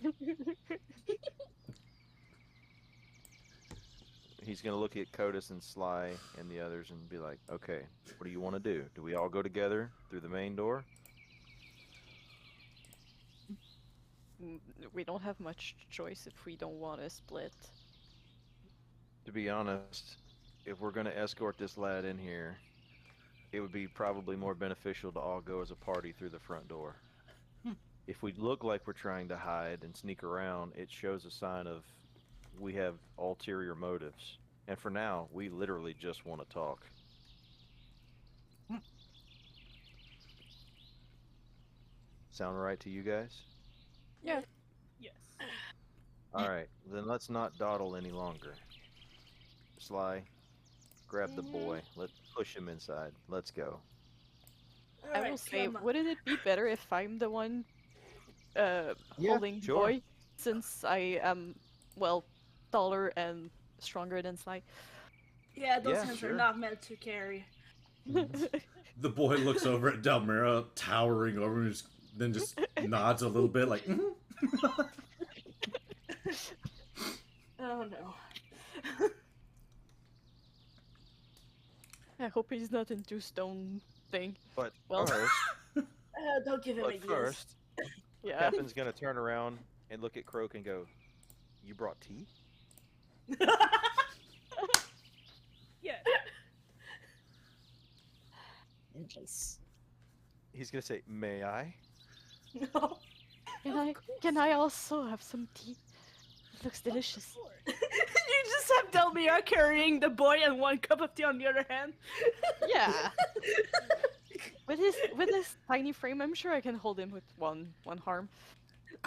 He's gonna look at Kotis and Sly and the others and be like, okay, what do you want to do? Do we all go together through the main door? we don't have much choice if we don't want to split. To be honest, if we're gonna escort this lad in here, it would be probably more beneficial to all go as a party through the front door. If we look like we're trying to hide and sneak around, it shows a sign of we have ulterior motives. And for now, we literally just want to talk. Sound right to you guys? Yeah. Yes. Alright, then let's not dawdle any longer. Sly, grab the boy. Let's push him inside. Let's go. I will say, come on. wouldn't it be better if I'm the one holding the sure. boy, since I am, well, taller and stronger than Sly? Yeah, those Yeah, hands sure. are not meant to carry. The boy looks over at Delmira, towering over him, then just nods a little bit, like, Oh no. I hope he's not into stone thing. But Well- first, Don't give him but ideas. first, Yeah. Captain's gonna turn around and look at Croak and go, "You brought tea?" Yeah. Nice. He's gonna say, "May I?" No. Can I also have some tea? It looks delicious. You just have Delmira carrying the boy and one cup of tea on the other hand. Yeah. With his tiny frame, I'm sure I can hold him with one arm.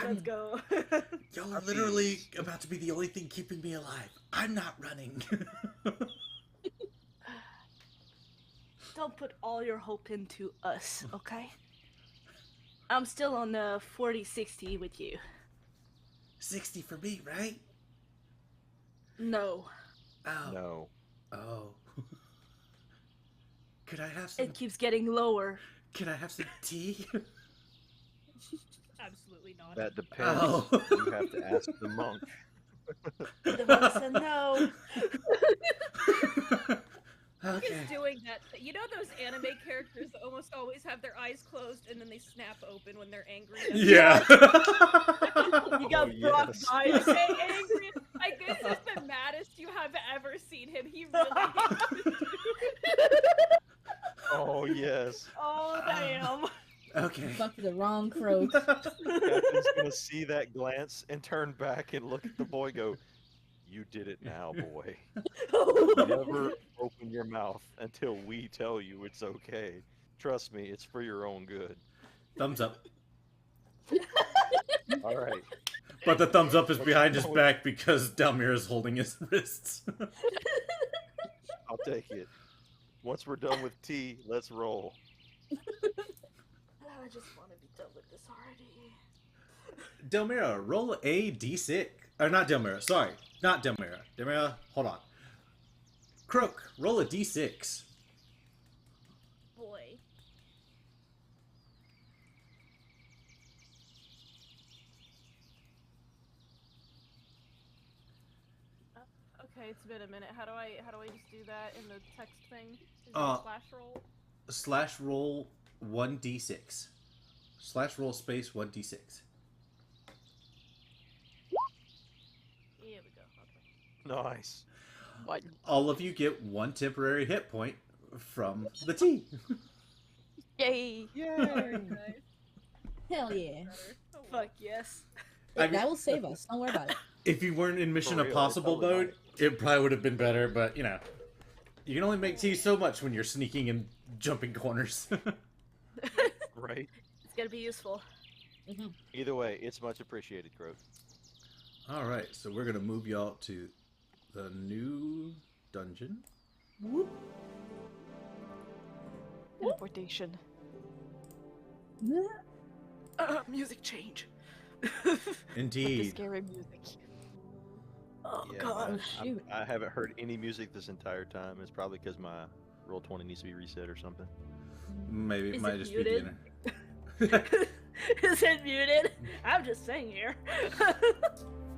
Let's go. y'all are literally about to be the only thing keeping me alive. I'm not running. Don't put all your hope into us, okay? I'm still on the 40-60 with you. 60 for me, right? No. Oh. No. Oh. Could I have some? It keeps getting lower. Can I have some tea? Absolutely not. That depends. Oh. You have to ask the monk. The monk said no. Okay. Is doing that. You know those anime characters that almost always have their eyes closed and then they snap open when they're angry. Yeah. You got Oh, blocked yes. by I it. say angry. Like this is the maddest you have ever seen him. He really. Oh yes. Oh, damn. Okay. Fuck the wrong croak. Captain's gonna see that glance and turn back and look at the boy. Go. You did it now, boy. Never open your mouth until we tell you it's okay. Trust me, it's for your own good. Thumbs up. All right. But the thumbs up is behind his back because Delmira is holding his wrists. I'll take it. Once we're done with tea, let's roll. I just want to be done with this already. Delmira, roll a d6. Or not Delmira, sorry. Not Delmira. Delmira, hold on. Croak, roll a d6. Boy. Okay, it's been a minute. How do I just do that in the text thing? Is it a slash roll? Slash roll 1d6. Slash roll space 1d6. Here we go. Okay. Nice. What? All of you get one temporary hit point from the tea. Yay! Yay! Hell yeah. Oh, Fuck yes. I mean- That will save us. Don't worry about it. If you weren't in Mission For real, Impossible it's totally mode, it probably would have been better, but you know. You can only make tea so much when you're sneaking and jumping corners. Right. It's gonna be useful. Either way, it's much appreciated, Croak. Alright, so we're gonna move y'all to the new dungeon. Teleportation. Music change. With the Indeed. scary music. Oh Yeah, god. Shoot. I haven't heard any music this entire time. It's probably because my roll 20 needs to be reset or something. Maybe it Is might it just muted? be dinner. Is it muted? I'm just saying here.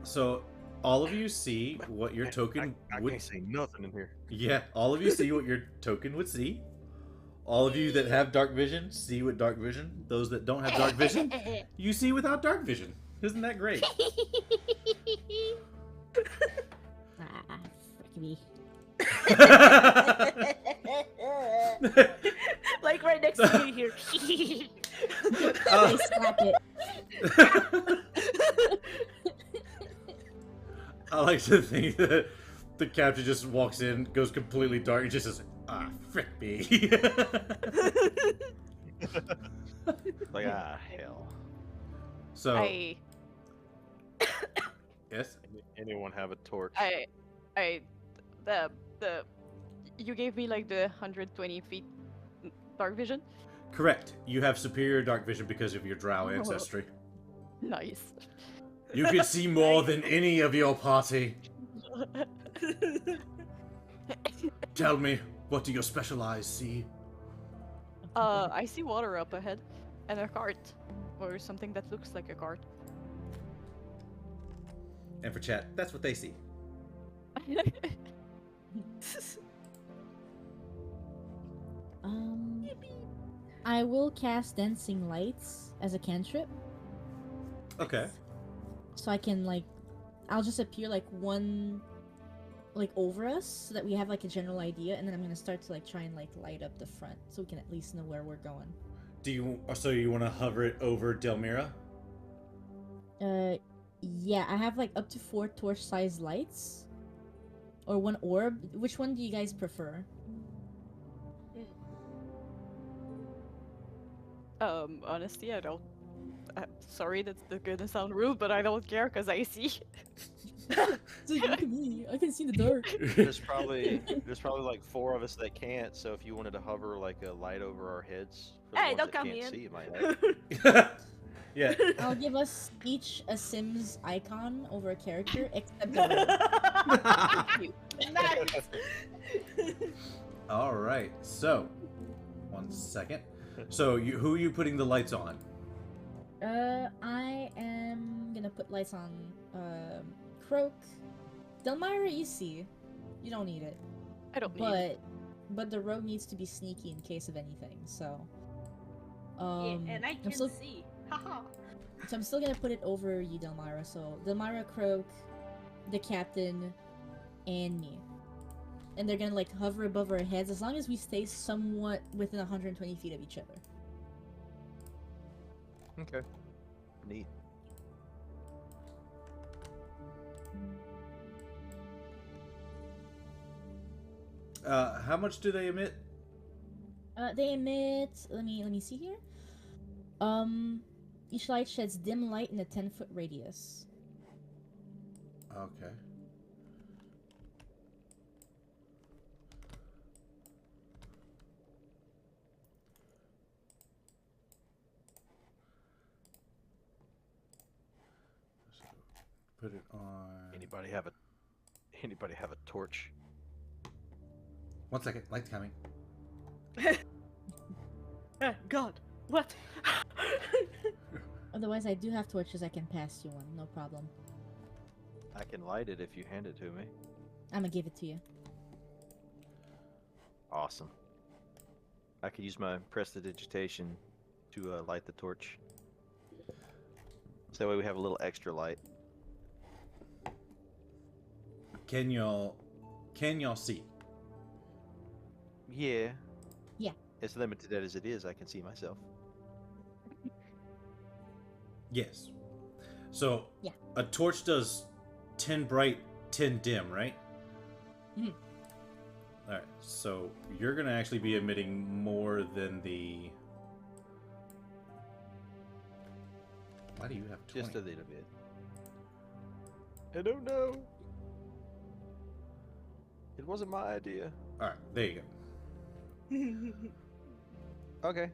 So, all of you see what your token I would... can't say nothing in here. Yeah, all of you see what your token would see. All of you that have dark vision see with dark vision. Those that don't have dark vision, you see without dark vision. Isn't that great? Frick me. Like right next to me here. I slap it. I like to think that the captain just walks in, goes completely dark, and just says, "Ah, frick me." Like, hell. So, I yes, Anyone have a torch? the you gave me like the 120 feet dark vision. correct. You have superior dark vision because of your drow Oh. ancestry. Nice. You can see more than any of your party. Tell me, what do your special eyes see? I see water up ahead, and a cart, or something that looks like a cart. And for chat, that's what they see. I will cast Dancing Lights as a cantrip, Okay. so I can like, I'll just appear like one, like over us, so that we have like a general idea, and then I'm gonna start to like try and like light up the front, so we can at least know where we're going. Do you? So you want to hover it over Delmira? Yeah, I have like up to 4 torch-sized lights, or 1 orb. Which one do you guys prefer? Honestly, I don't. I'm sorry, that's gonna sound rude, but I don't care because I see. Look at me, I can see in the dark. There's probably like 4 of us that can't. So if you wanted to hover like a light over our heads, for the Hey, ones don't that come can't in. see, you might have. Yeah. I'll give us each a Sims icon over a character, except the Nice. All right. So, 1 second. So, who are you putting the lights on? I am gonna put lights on, Croak. Delmira, you see. You don't need it. I don't need it. But the rogue needs to be sneaky in case of anything, so... Yeah, and I I'm can still, see. Haha. so I'm still gonna put it over you, Delmira. So, Delmira, Croak, the captain, and me. And they're gonna, like, hover above our heads as long as we stay somewhat within 120 feet of each other. Okay. Neat. How much do they emit? They emit. Let me see here. Each light sheds dim light in a 10-foot radius. Okay. So, put it on. Anybody have a torch? 1 second. Light's coming. God, what? Otherwise, I do have torches. I can pass you one, no problem. I can light it if you hand it to me. I'm gonna give it to you. Awesome. I could use my prestidigitation to light the torch. So that way we have a little extra light. Can y'all see? Yeah. Yeah. As limited as it is, I can see myself. Yes. So, Yeah. a torch does 10 bright, 10 dim, right? Mhm. Alright, so you're going to actually be emitting more than the... Why do you have 20? Just a little bit. I don't know. It wasn't my idea. Alright, there you go. Okay.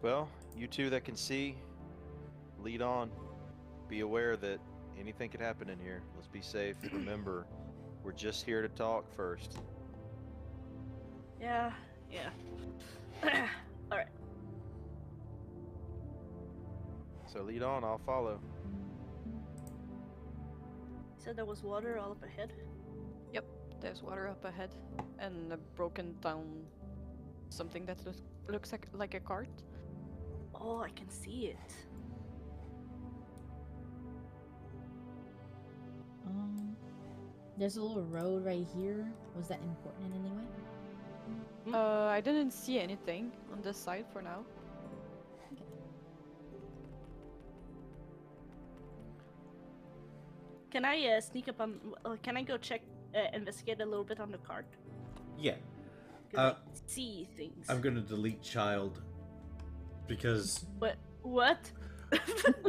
Well, you two that can see, lead on. Be aware that anything could happen in here. Let's be safe. Remember, we're just here to talk first. Yeah, yeah. Alright. So lead on, I'll follow. Said there was water all up ahead. There's water up ahead, and a broken down something that looks like a cart. Oh, I can see it. There's a little road right here. Was that important in any way? I didn't see anything on this side for now. Can I sneak up on? Can I go check, investigate a little bit on the cart? Yeah. 'Cause I see things. I'm gonna delete child because What?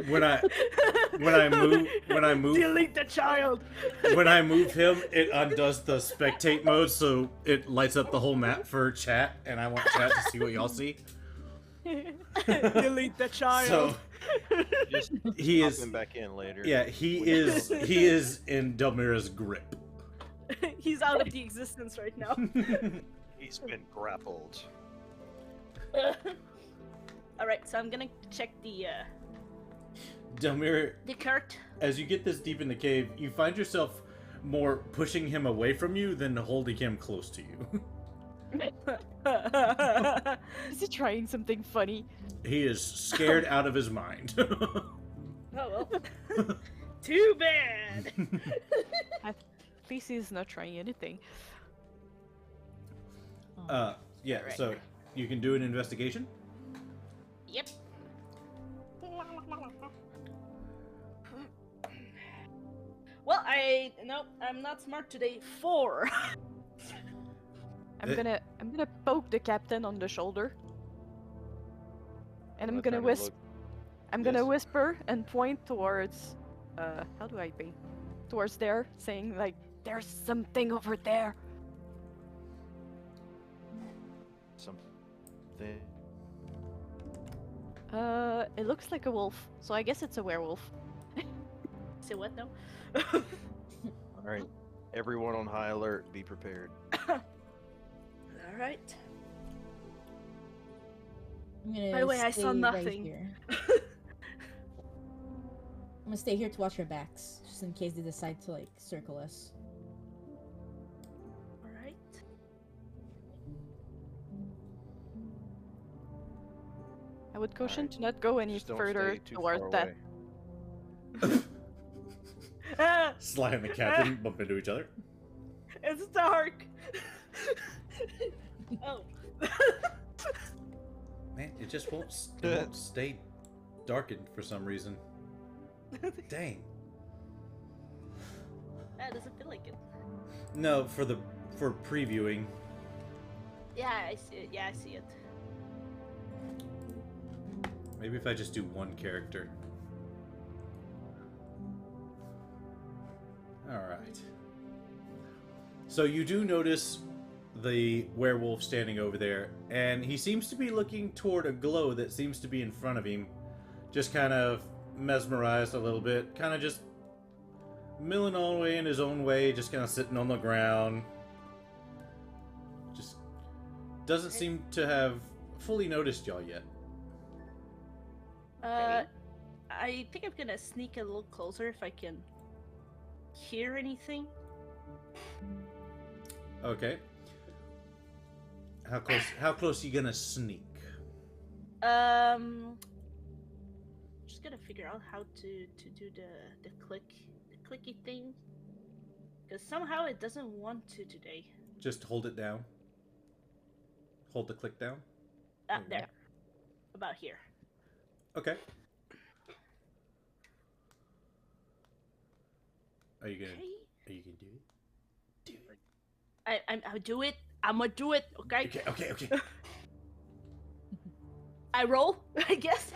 when I move Delete the child. when I move him, it undoes the spectate mode, so it lights up the whole map for chat, and I want chat to see what y'all see. Delete the child. So Just he pop is. him back in later. Yeah, he is in Delmira's grip. He's out of the existence right now. He's been grappled. All right, so I'm gonna check the Delmira, cart. as you get this deep in the cave, you find yourself more pushing him away from you than holding him close to you. Is he trying something funny? He is scared out of his mind. Oh well. Too bad. At least he's not trying anything. Yeah, Alright. so you can do an investigation. Yep. Well, I'm not smart today. 4. I'm gonna poke the captain on the shoulder. And I'm My gonna turn to whisper. look. I'm gonna Yes. whisper and point towards. How do I paint? Towards there, saying like, "There's something over there." Something. It looks like a wolf, so I guess it's a werewolf. Say what now? All right. Everyone on high alert. Be prepared. All right. I'm gonna By the way, I saw stay right nothing. here. I'm gonna stay here to watch our backs, just in case they decide to like circle us. All right. I would caution Alright. to not go any Just don't further stay too towards far that. away. Ah, Sly and the captain bump into each other. it's dark. Oh. Man, it just won't stay darkened for some reason. Dang. That doesn't feel like it. No, for previewing. Yeah, I see it. Yeah, I see it. Maybe if I just do one character. Alright. So you do notice the werewolf standing over there, and he seems to be looking toward a glow that seems to be in front of him. Just kind of mesmerized a little bit. Kind of just milling on away in his own way, just kind of sitting on the ground. Just doesn't seem to have fully noticed y'all yet. I think I'm gonna sneak a little closer if I can hear anything. Okay. How close are you gonna sneak? Just gotta figure out how to do the clicky thing, because somehow it doesn't want to today. Just hold it down. Hold the click down. There. About here. Okay. Are you gonna Okay. do it? Do it. I'll do it. I'm gonna do it. Okay. Okay. I roll, I guess.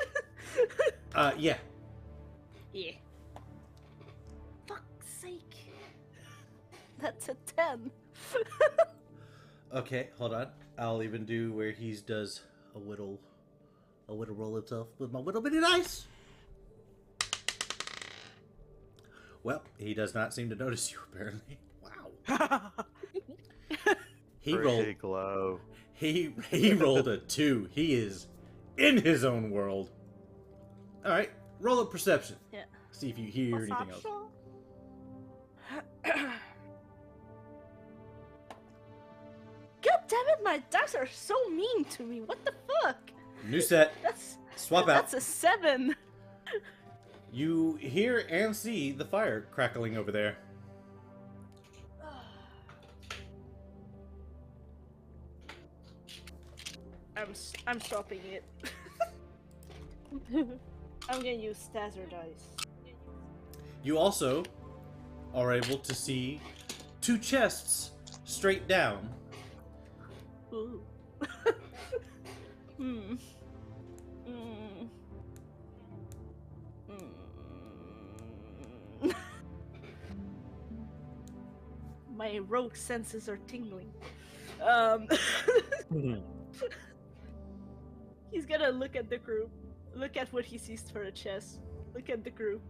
Yeah. Yeah. Fuck's sake. That's a 10. Okay, hold on. I'll even do where he does a whittle roll himself with my little bitty dice. Well, he does not seem to notice you apparently. Wow. He rolled. Pretty glow. He rolled a 2. He is in his own world. All right, roll a perception. Yeah. See if you hear anything else. God damn it, my dice are so mean to me. What the fuck? New set. That's Swap out. That's a 7. You hear and see the fire crackling over there. I'm stopping it. I'm gonna use Stazzer dice. You also are able to see 2 chests straight down. Ooh. Hmm. Mm. Mm. My rogue senses are tingling. He's gonna look at the group, look at what he sees for a chest, look at the group.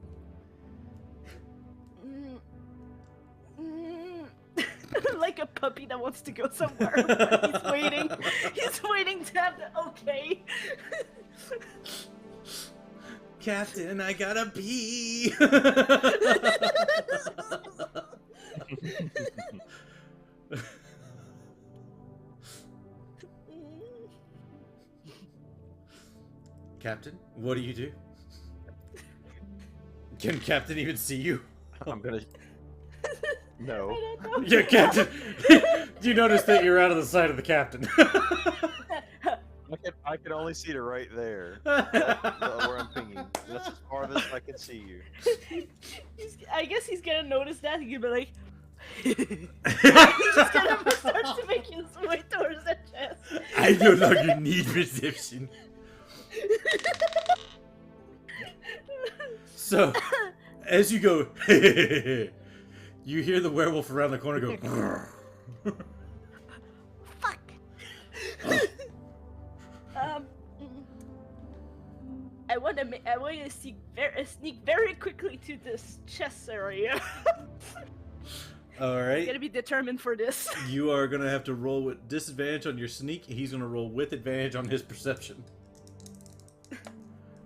Like a puppy that wants to go somewhere, but he's waiting. He's waiting to have the okay. Captain, I gotta pee. Captain, what do you do? Can Captain even see you? I'm gonna. No. I don't know. Yeah, Captain. You notice that you're out of the sight of the captain. I can only see it right there. Where I'm pinging. That's as far as I can see you. I guess he's gonna notice that. He's gonna be like. He's just gonna start to make his way towards the chest. I no longer need perception. So, as you go, you hear the werewolf around the corner go. Fuck. I want to sneak very quickly to this chest area. All right. Gotta be determined for this. You are gonna have to roll with disadvantage on your sneak. He's gonna roll with advantage on his perception.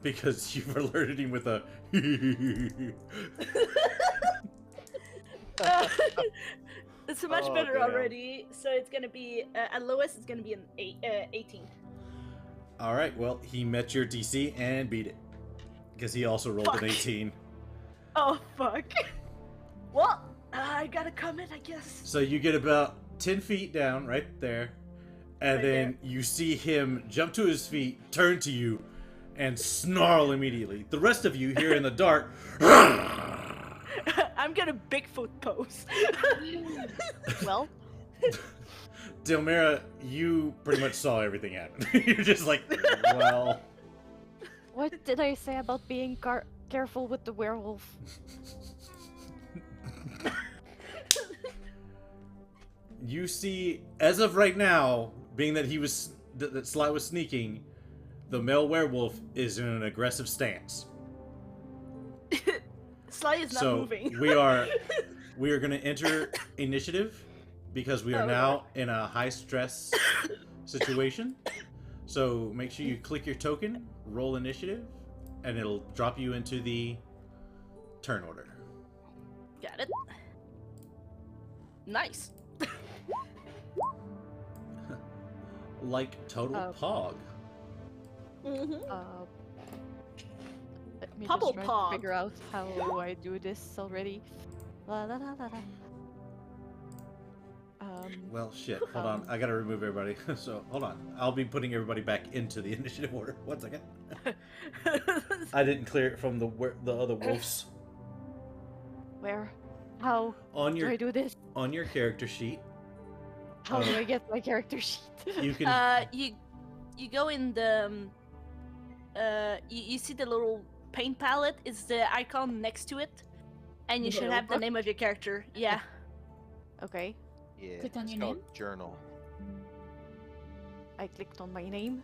Because you've alerted him with a. It's much Oh, better damn. already. So it's gonna be at lowest. It's gonna be an 18. All right. Well, he met your DC and beat it because he also rolled Fuck. an 18. Oh fuck. Well, I gotta comment, I guess. So you get about 10 feet down right there, and Right then you see him jump to his feet, turn to you, and snarl immediately. The rest of you here in the dark. I'm gonna Bigfoot pose. Well, Delmira, you pretty much saw everything happen. You're just like, well. what did I say about being careful with the werewolf? You see, as of right now, being that that Sly was sneaking, the male werewolf is in an aggressive stance. Sly is not So moving. we are going to enter initiative because we are Oh, now in a high stress situation. So make sure you click your token, roll initiative, and it'll drop you into the turn order. Got it. Nice. Like total pog. Mm-hmm. Let me Pubble just try pog. to figure out how I do this already. La la la la la. Well, shit. Hold on. I gotta remove everybody. So, hold on. I'll be putting everybody back into the initiative order. 1 second. I didn't clear it from the other wolves. Where? How On do I your do this? on your character sheet, How do I get my character sheet? you can. you go in the you see the little paint palette. It's the icon next to it, and you The should little have the book? name of your character. Yeah. Okay, Yeah. Click on it's your called name? Journal. I clicked on my name.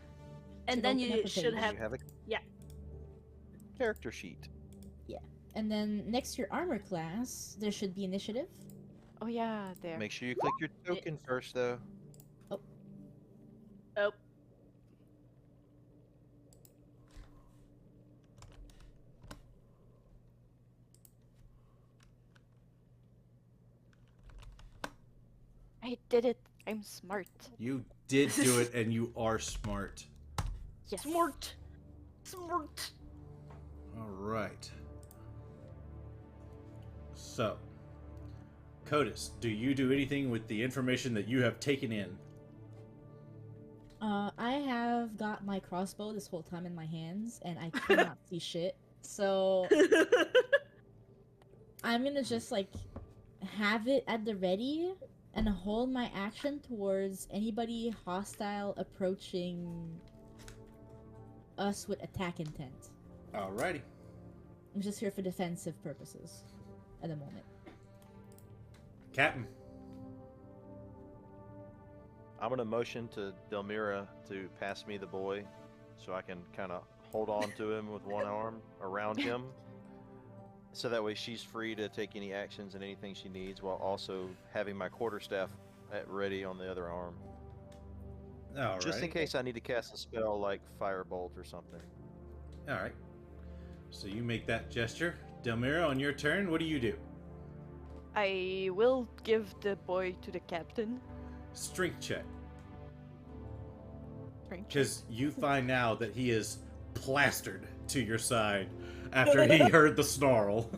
And Should then open up you a should page. have You have a yeah. character sheet. And then next to your armor class, there should be initiative. Oh yeah, there. Make sure you click your token first, though. Oh. I did it. I'm smart. You did do it, and you are smart. Yes. Smart. All right. So, Codis, do you do anything with the information that you have taken in? I have got my crossbow this whole time in my hands, and I cannot see shit. So I'm gonna just like have it at the ready and hold my action towards anybody hostile approaching us with attack intent. Alrighty. I'm just here for defensive purposes at the moment. Captain. I'm gonna motion to Delmira to pass me the boy, so I can kind of hold on to him with one arm around him, so that way she's free to take any actions and anything she needs, while also having my quarterstaff at ready on the other arm, Alright. just in case I need to cast a spell like Firebolt or something. Alright. So you make that gesture. Delmira, on your turn, what do you do? I will give the boy to the captain. Strength check. Strength check. Because you find now that he is plastered to your side after he heard the snarl.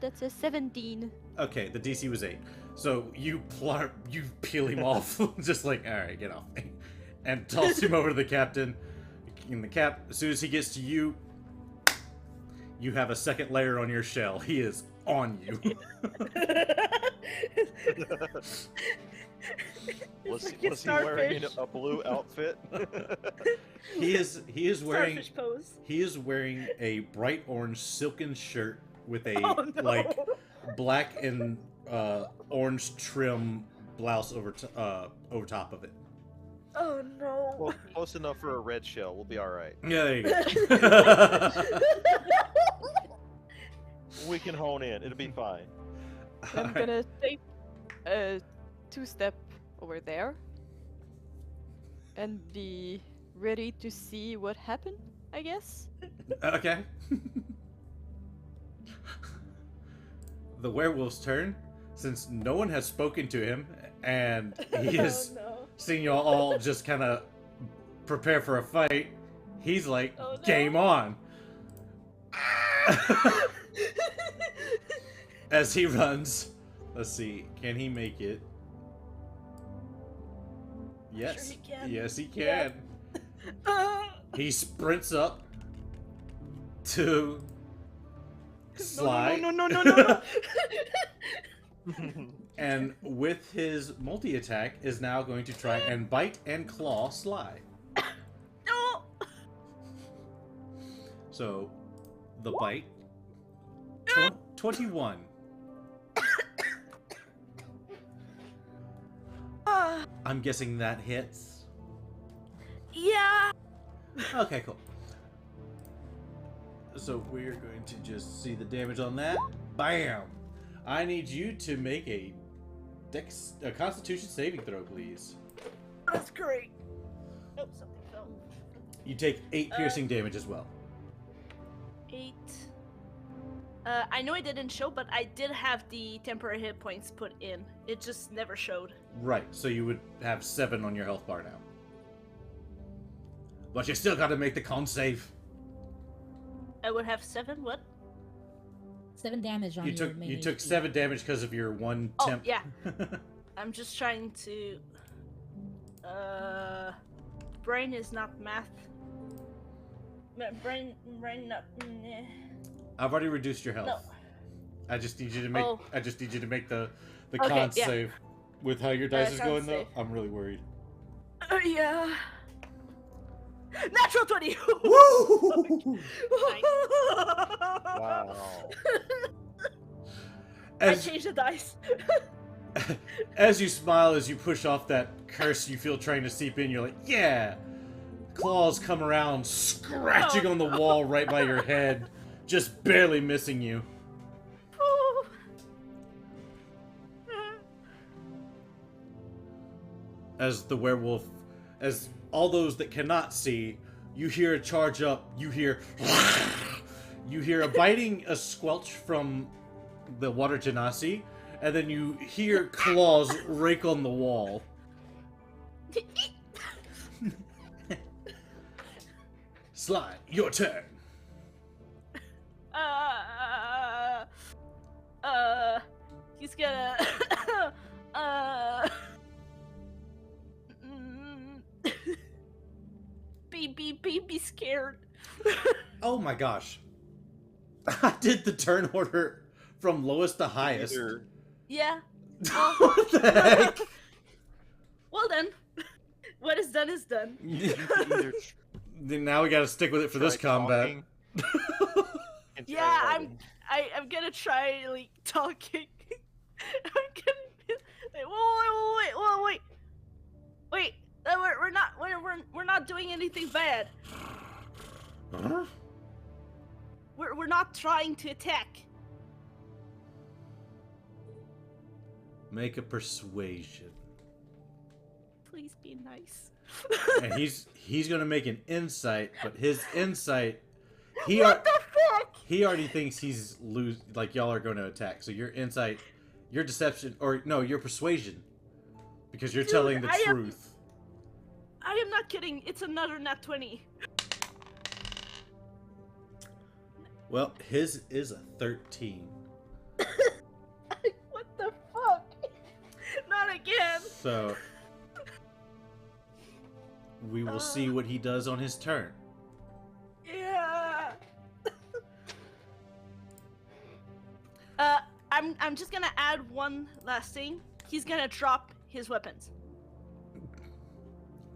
That's a 17. Okay, the DC was 8. So you peel him off, just like, alright, get off me. And toss him over to the captain. And as soon as he gets to you, you have a second layer on your shell. He is on you. Was he wearing a blue outfit? He is wearing Starfish pose. he is wearing a bright orange silken shirt with a Oh, no. like black and orange trim blouse over top of it. Oh no. Well, close enough for a red shell. We'll be all right. Yeah, there you go. We can hone in. It'll be fine. I'm gonna take a 2-step over there and be ready to see what happened, I guess. Okay. The werewolf's turn, since no one has spoken to him, and he is Oh, no. seeing you all just kind of prepare for a fight. He's like, Oh, no. game on. As he runs, let's see, can he make it? Yes, Sure he can. yes he can. Yep. He sprints up to Sly, No, no, no, no, no, no. and with his multi-attack is now going to try and bite and claw Sly. No. So, the bite, 21. I'm guessing that hits. Yeah. Okay, cool. So we're going to just see the damage on that. Bam! I need you to make a Constitution saving throw, please. That's great. Oh, something fell. You take 8 piercing damage as well. 8. I know it didn't show, but I did have the temporary hit points put in. It just never showed. Right, so you would have 7 on your health bar now. But you still gotta make the con save. I would have 7. What? 7 damage on You your took main you took HP. 7 damage because of your 1 Oh, temp. yeah. I'm just trying to. Brain is not math. Brain not. Nah. I've already reduced your health. No. I just need you to make. Oh. I just need you to make the Okay, con yeah. save. With how your dice is con going, though, save. I'm really worried. Yeah. Natural 20. Woo! Wow. I As, changed the dice. as you smile, as you push off that curse you feel trying to seep in, you're like, yeah! Claws come around, scratching on the wall right by your head, just barely missing you. As the werewolf, as all those that cannot see, you hear a charge up, you hear a biting, a squelch from the water genasi, and then you hear claws rake on the wall. Sly, your turn. He's gonna mm, be scared. Oh my gosh. I did the turn order from lowest to highest. Either Yeah. What the heck? Well then, what is done is done. either Then now we gotta stick with it for this try combat. talking and try Yeah, hiding. I'm gonna try like talking. I'm gonna wait. Wait, we're not doing anything bad. Huh? We're not trying to attack. Make a persuasion. Please be nice. And he's gonna make an insight, but his insight he What the fuck? he already thinks he's like y'all are gonna attack. So your insight, your deception, or no, your persuasion. Because you're Dude, telling the I am- truth. I am not kidding. It's another nat 20. Well, his is a 13. What the fuck? Not again. So we will see what he does on his turn. Yeah. I'm just gonna add one last thing. He's gonna drop his weapons.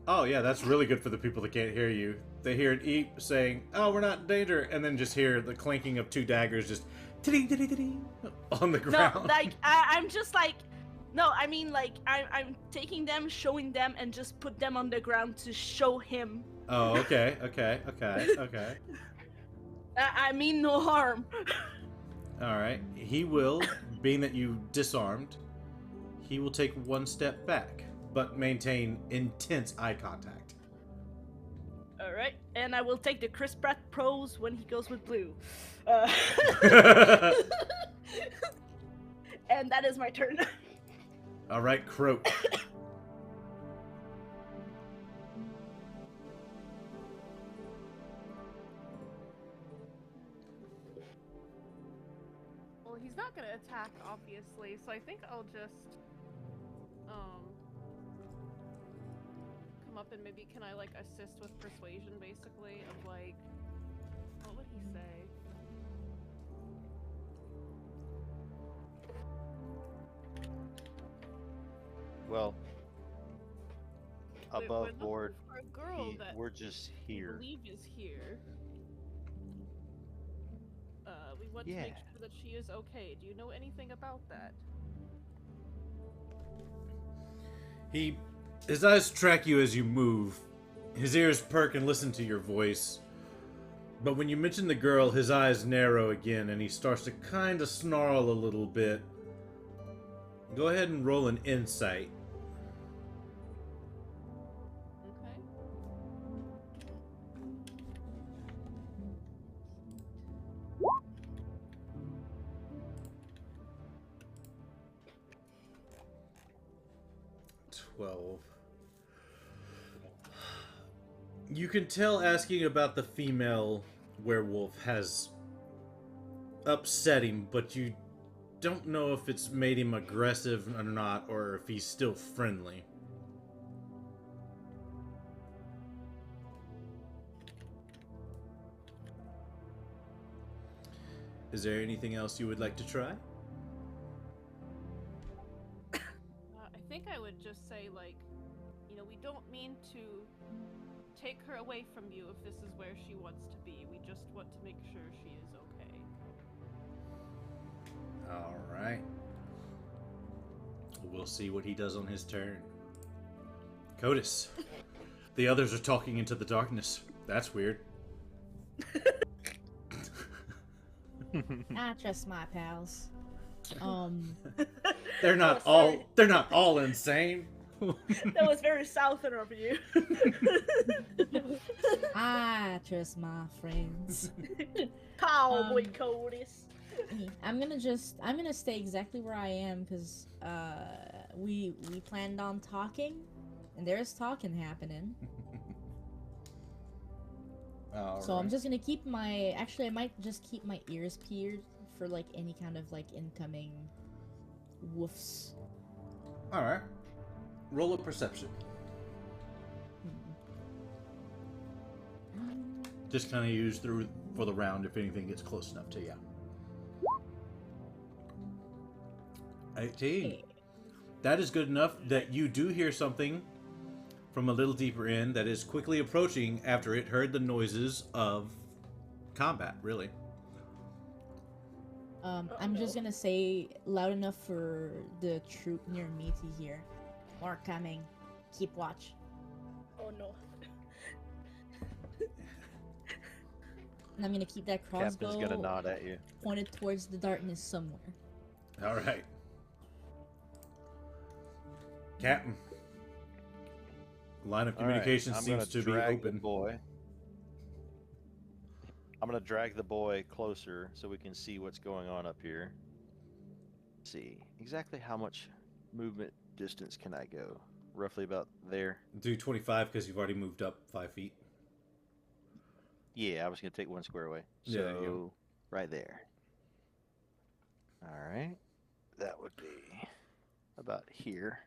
Oh yeah, that's really good for the people that can't hear you. They hear an eep saying, "Oh, we're not in danger," and then just hear the clanking of two daggers just ting on the ground. No, like I'm just like, no, I mean like I'm taking them, showing them, and just put them on the ground to show him. Oh, okay. I mean no harm. All right. He will, being that you disarmed, he will take one step back, but maintain intense eye contact. All right, and I will take the Chris Pratt pros when he goes with blue. And that is my turn. All right, Croak. Well, he's not gonna attack, obviously, so I think I'll just come up and maybe can I like assist with persuasion, basically, of like, what would he say? Well, We're above looking board, for a girl that we're just we here. believe is here. We want to Yeah. make sure that she is okay. Do you know anything about that? His eyes track you as you move. His ears perk and listen to your voice. But when you mention the girl, his eyes narrow again and he starts to kind of snarl a little bit. Go ahead and roll an insight. Okay. You can tell asking about the female werewolf has upset him, but you don't know if it's made him aggressive or not, or if he's still friendly. Is there anything else you would like to try? I think I would just say, like, you know, we don't mean to take her away from you if this is where she wants to be. We just want to make sure she is okay. Alright. We'll see what he does on his turn. Codis. The others are talking into the darkness. That's weird. I trust my pals. They're not all insane. That was very southern of you. I trust my friends. Cowboy Codis. I'm gonna stay exactly where I am because we planned on talking, and there's talking happening. So I'm just gonna keep I might just keep my ears peeled for like any kind of like incoming wolves. All right. Roll a perception. Just kind of use through for the round if anything gets close enough to you. 18. That is good enough that you do hear something from a little deeper in that is quickly approaching after it heard the noises of combat, really. I'm just gonna say loud enough for the troop near me to hear. More coming. Keep watch. Oh no. And I'm gonna keep that Captain's crossbow gonna nod at you. pointed towards the darkness somewhere. All right. Captain. Line of communication I'm seems gonna to be drag the open. boy. I'm gonna drag the boy closer so we can see what's going on up here. Let's see exactly how much movement distance can I go? Roughly about there. Do 25 because you've already moved up 5 feet. Yeah, I was gonna take one square away. So Yeah, there you go. right there. All right, that would be about here.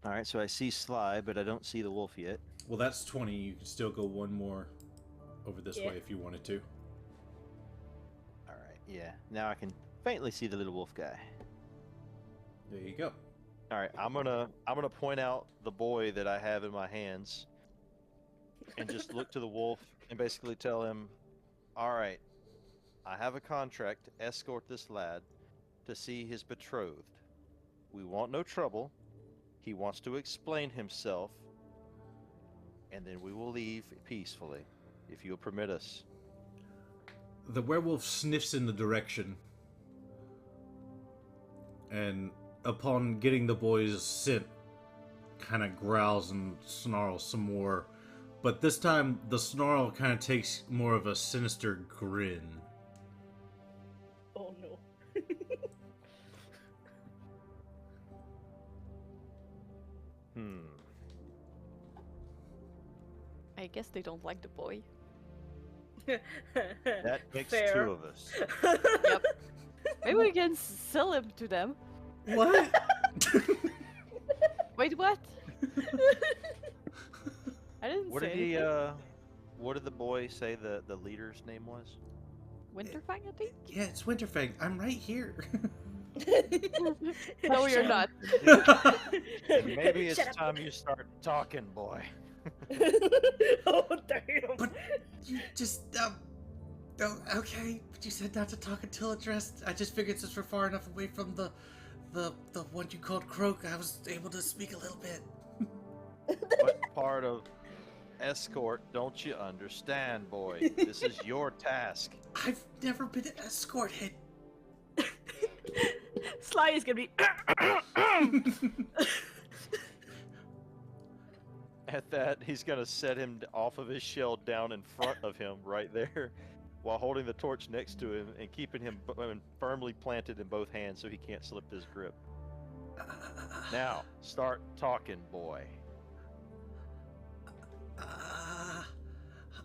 All right, so I see Sly, but I don't see the wolf yet. Well, that's 20. You can still go one more over this Yeah. way if you wanted to. All right, yeah. Now I can faintly see the little wolf guy. There you go. All right, I'm gonna point out the boy that I have in my hands, and just look to the wolf and basically tell him, "All right, I have a contract to escort this lad to see his betrothed. We want no trouble. He wants to explain himself, and then we will leave peacefully, if you'll permit us." The werewolf sniffs in the direction, and upon getting the boy's scent, kind of growls and snarls some more. But this time, the snarl kind of takes more of a sinister grin. Oh no. I guess they don't like the boy. That makes Fair. 2 of us. Yep. Maybe we can sell him to them. What? Wait, what? I didn't What say did he? anything. What did the boy say the leader's name was? Winterfang, I think? Yeah, it's Winterfang. I'm right here. No, you're not. Maybe it's Shut up. time you start talking, boy. Oh damn. But you just, oh, okay. But you said not to talk until addressed. I just figured since we're far enough away from the one you called Croak, I was able to speak a little bit. What part of escort don't you understand, boy? This is your task. I've never been escorted. Sly is gonna be. At that, he's gonna set him off of his shell down in front of him, right there, while holding the torch next to him and keeping him firmly planted in both hands so he can't slip his grip. Now, start talking, boy.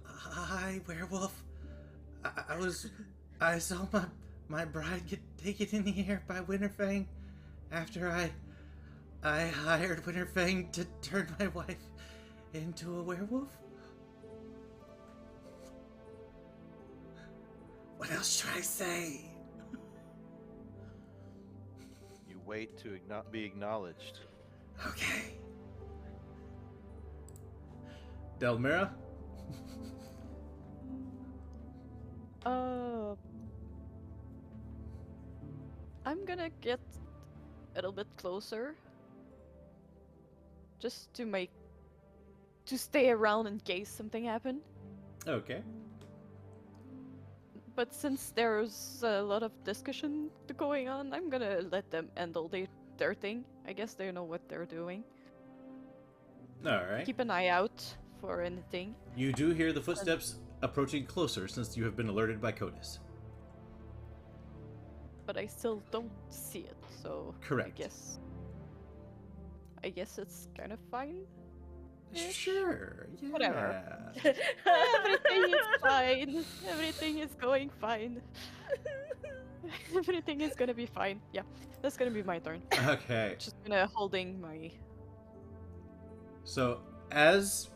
Hi, werewolf. I saw my bride get taken in the air by Winterfang after I hired Winterfang to turn my wife into a werewolf. What else should I say? You wait to be acknowledged. Okay. Delmira? I'm gonna get a little bit closer. Just to stay around in case something happened. Okay. But since there's a lot of discussion going on, I'm gonna let them handle their thing. I guess they know what they're doing. Alright. Keep an eye out for anything. You do hear the footsteps approaching closer since you have been alerted by Codis. But I still don't see it, so Correct. I guess it's kind of fine. Ish. Sure. Yeah. Whatever. Everything is fine. Everything is going fine. Everything is gonna be fine. Yeah, that's gonna be my turn. Okay. Just gonna holding my. So, as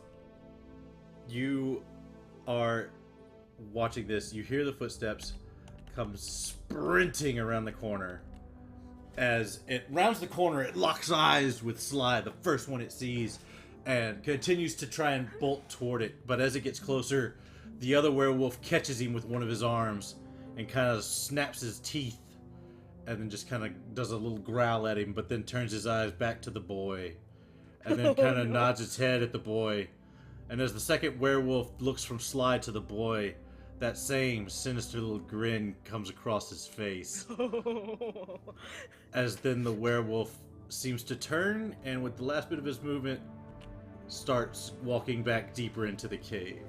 you are watching this, you hear the footsteps come sprinting around the corner. As it rounds the corner, it locks eyes with Sly, the first one it sees, and continues to try and bolt toward it. But as it gets closer, the other werewolf catches him with one of his arms and kind of snaps his teeth and then just kind of does a little growl at him, but then turns his eyes back to the boy and then kind of nods its head at the boy. And as the second werewolf looks from Sly to the boy, that same sinister little grin comes across his face. As then the werewolf seems to turn, and with the last bit of his movement, starts walking back deeper into the cave.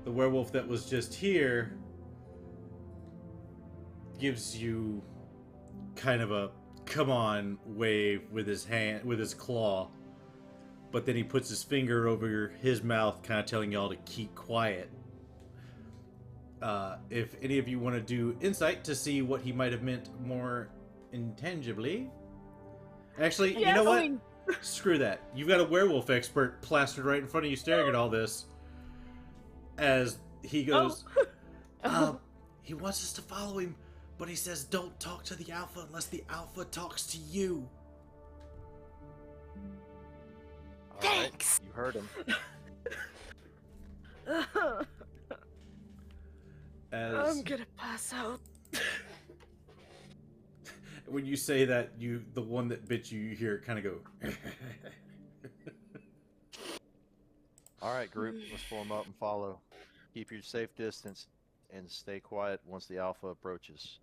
The werewolf that was just here gives you kind of a come on wave with his hand, with his claw, but then he puts his finger over his mouth, kind of telling y'all to keep quiet. If any of you want to do insight to see what he might have meant more intangibly. Actually, you know what? Screw that. You've got a werewolf expert plastered right in front of you staring at all this. As he goes, he wants us to follow him, but he says don't talk to the alpha unless the alpha talks to you. Thanks. You heard him. I'm gonna pass out. When you say that, the one that bit you, you hear it kind of go. All right, group, let's form up and follow. Keep your safe distance and stay quiet once the alpha approaches.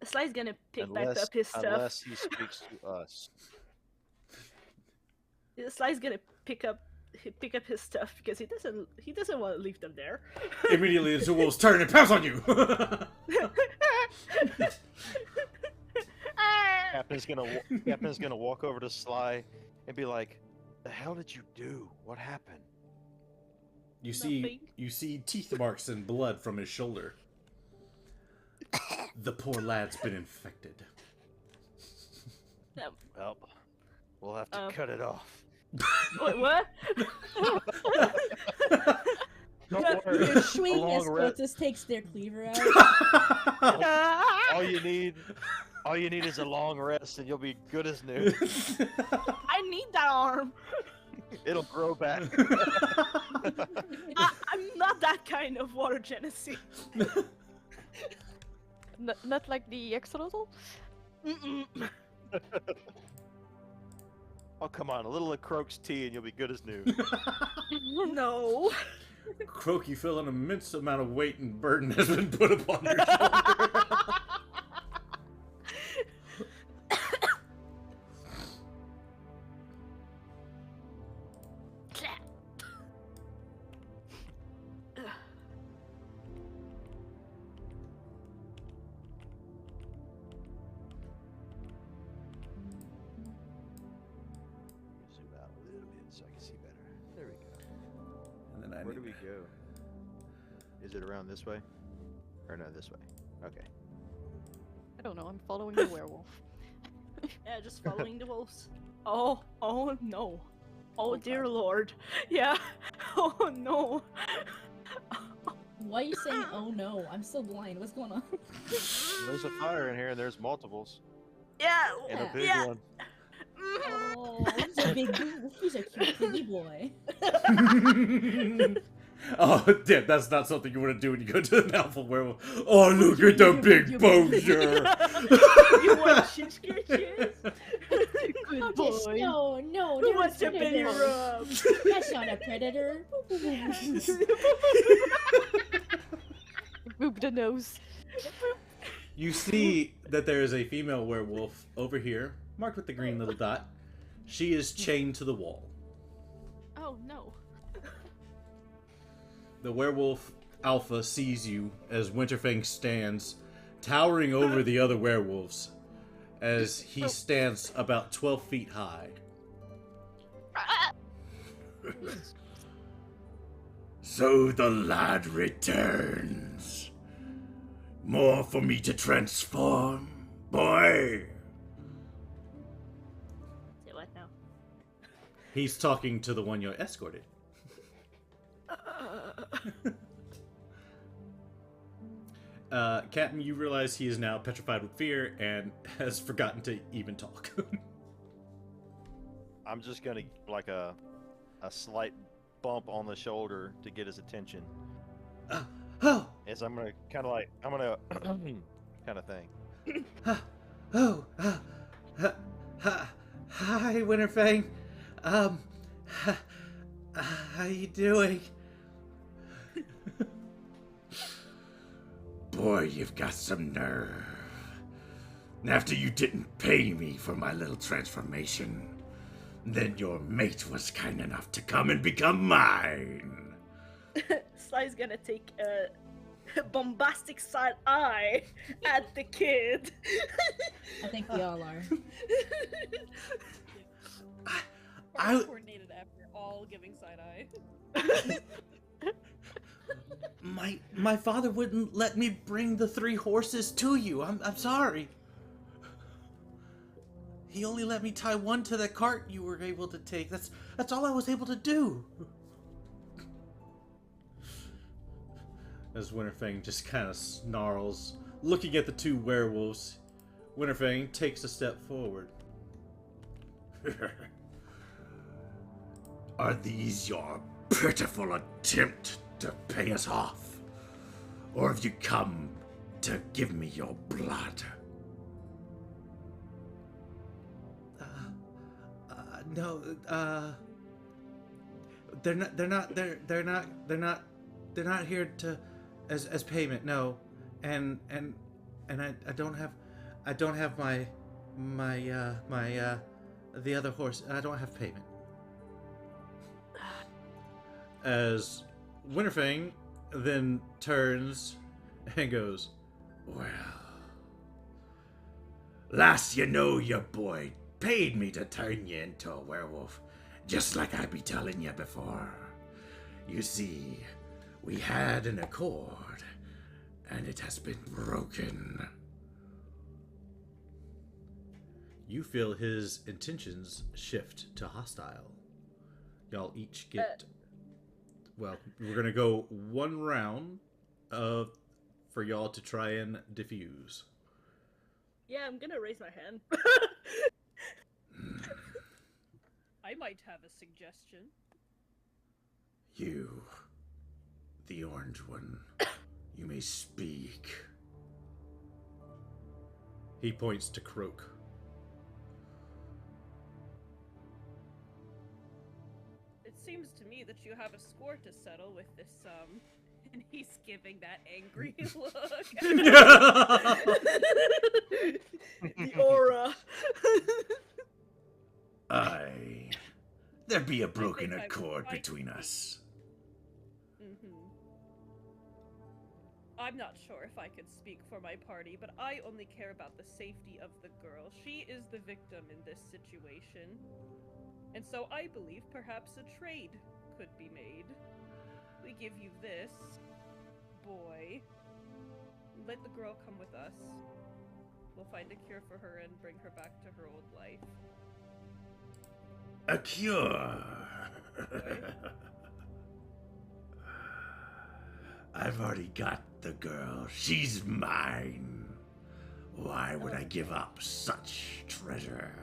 Sly's gonna pick back up his stuff. Unless he speaks to us. Sly's gonna pick up his stuff because he doesn't want to leave them there. Immediately, the wolves turn and pounce on you. Captain's gonna walk over to Sly and be like, "The hell did you do? What happened?" You see teeth marks and blood from his shoulder. The poor lad's been infected. Well, we'll have to cut it off. Wait, what? Don't worry. You're swinging as rest. Protus takes their cleaver out. All you need is a long rest, and you'll be good as new. I need that arm. It'll grow back. I'm not that kind of water genocide. Not like the axolotl? Oh, come on. A little of Croak's tea and you'll be good as new. No. Croak, you feel an immense amount of weight and burden has been put upon your shoulder. Zoom out a little bit so I can see better. There we go. And then Where do we go? Is it around this way? Or no, this way. Okay. I don't know, I'm following the werewolf. Yeah, just following the wolves. Oh no. Oh dear God. Lord. Yeah. Oh no. Why are you saying, oh no? I'm still blind. What's going on? There's a fire in here and there's multiples. Yeah. And a Yeah. big Yeah. one. Oh, he's a cute kitty boy. Oh, damn, that's not something you want to do when you go to an alpha werewolf. Oh, look at the big poacher. You want shin scratches? Good boy. No, Who they're wants a your belly predator. rub? That's not a predator. Boop the nose. You see that there is a female werewolf over here, marked with the green little dot. She is chained to the wall. Oh no. The werewolf alpha sees you as Winterfang stands, towering over the other werewolves, as he stands about 12 feet high. So the lad returns. More for me to transform, boy. Say what now? He's talking to the one you escorted. Captain, you realize he is now petrified with fear and has forgotten to even talk. I'm just gonna like a slight bump on the shoulder to get his attention. Oh, As I'm gonna kind of kind of thing. oh, hi, Winterfang. How you doing? Boy, you've got some nerve. After you didn't pay me for my little transformation, then your mate was kind enough to come and become mine. Sly's gonna take a bombastic side eye at the kid. I think we all are. I- coordinated after all giving side eye. My father wouldn't let me bring the 3 horses to you. I'm sorry. He only let me tie one to the cart you were able to take. That's all I was able to do. As Winterfang just kind of snarls, looking at the 2 werewolves, Winterfang takes a step forward. Are these your pitiful attempt to pay us off? Or have you come to give me your blood? No, they're not here to as payment. No, and I don't have my the other horse. I don't have payment. As Winterfang then turns and goes, Well, last you know, your boy paid me to turn you into a werewolf, just like I be telling you before. You see, we had an accord, and it has been broken. you feel his intentions shift to hostile. Y'all each get. Well, we're gonna go 1 round for y'all to try and defuse. Yeah, I'm gonna raise my hand. I might have a suggestion. You, the orange one, you may speak. He points to Croak. It seems to me that you have a score to settle with this, and he's giving that angry look. The aura. Aye. There be a broken think I would accord fight between with us. I'm not sure if I could speak for my party, but I only care about the safety of the girl. She is the victim in this situation. And so I believe perhaps a trade could be made. We give you this boy. Let the girl come with us. We'll find a cure for her and bring her back to her old life. A cure. I've already got the girl. She's mine. Why would I give up such treasure?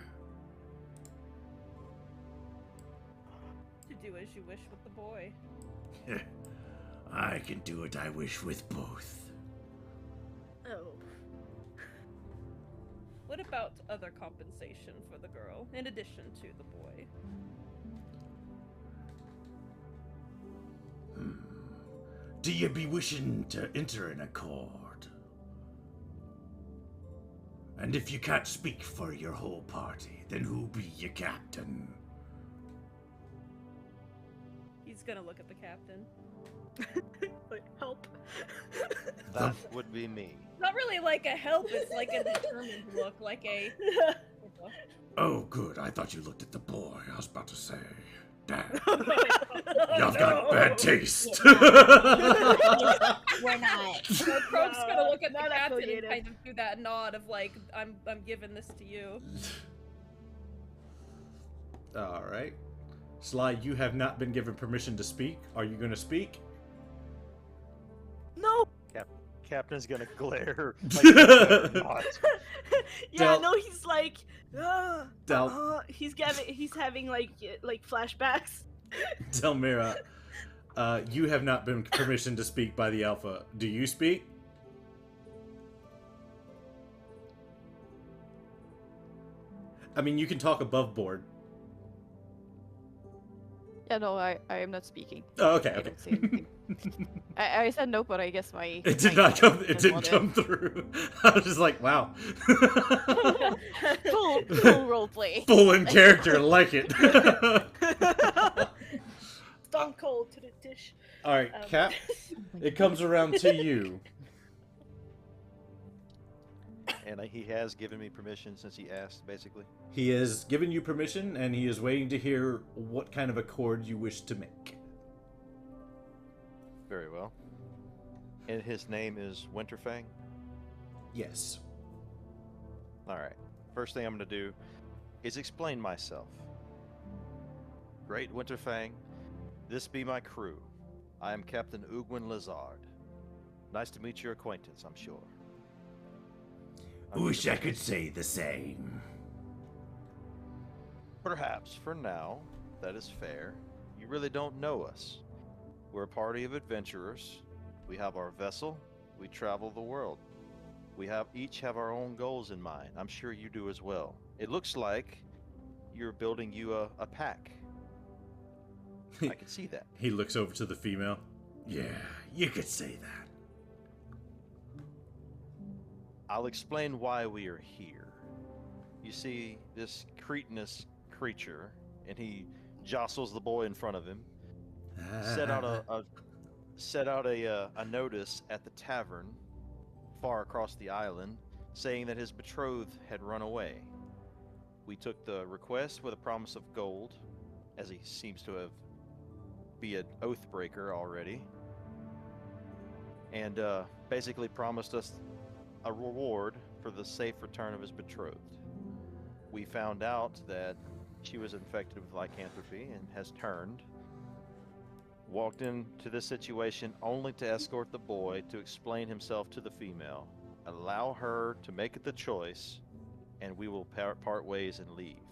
To do as you wish with the boy. I can do what I wish with both. Oh. What about other compensation for the girl, in addition to the boy? Do you be wishing to enter an accord? And if you can't speak for your whole party, then who be your captain? He's gonna look at the captain. Like, help. That would be me. Not really like a help, it's like a determined look, like a... Oh, good. I thought you looked at the boy. I was about to say. Damn. You've got bad taste. We're not. Prob's gonna look at the not captain affiliated. and kind of do that nod of like, I'm giving this to you. All right. Sly, you have not been given permission to speak. Are you going to speak? No. Captain's gonna glare. Del- No, he's like, he's having like flashbacks. Delmira, you have not been permission to speak by the Alpha. Do you speak? I mean, you can talk above board. Yeah, no, I am not speaking. Oh, okay, I okay. don't say anything. I said no, but I guess my... It did my not come. mind It didn't didn't want come through. I was just like, wow. full roleplay. Full in character, like it. Stone cold to the dish. All right, Cap. It comes around to you. And he has given me permission since he asked, basically. He has given you permission, and he is waiting to hear what kind of accord you wish to make. Very well. And his name is Winterfang? Yes. Alright. First thing I'm going to do is explain myself. Great Winterfang, this be my crew. I am Captain Ugwin Lazard. Nice to meet your acquaintance, I'm sure. Wish I could say the same. Perhaps, for now, that is fair. You really don't know us. We're a party of adventurers. We have our vessel. We travel the world. We each have our own goals in mind. I'm sure you do as well. It looks like you're building you a pack. I can see that. He looks over to the female. Yeah, you could say that. I'll explain why we are here. You see, this cretinous creature, and he jostles the boy in front of him, set out a notice at the tavern far across the island, saying that his betrothed had run away. We took the request with a promise of gold, as he seems to have be an oath breaker already, and basically promised us a reward for the safe return of his betrothed. We found out that she was infected with lycanthropy and has turned. Walked into this situation only to escort the boy to explain himself to the female, allow her to make the choice, and we will part ways and leave.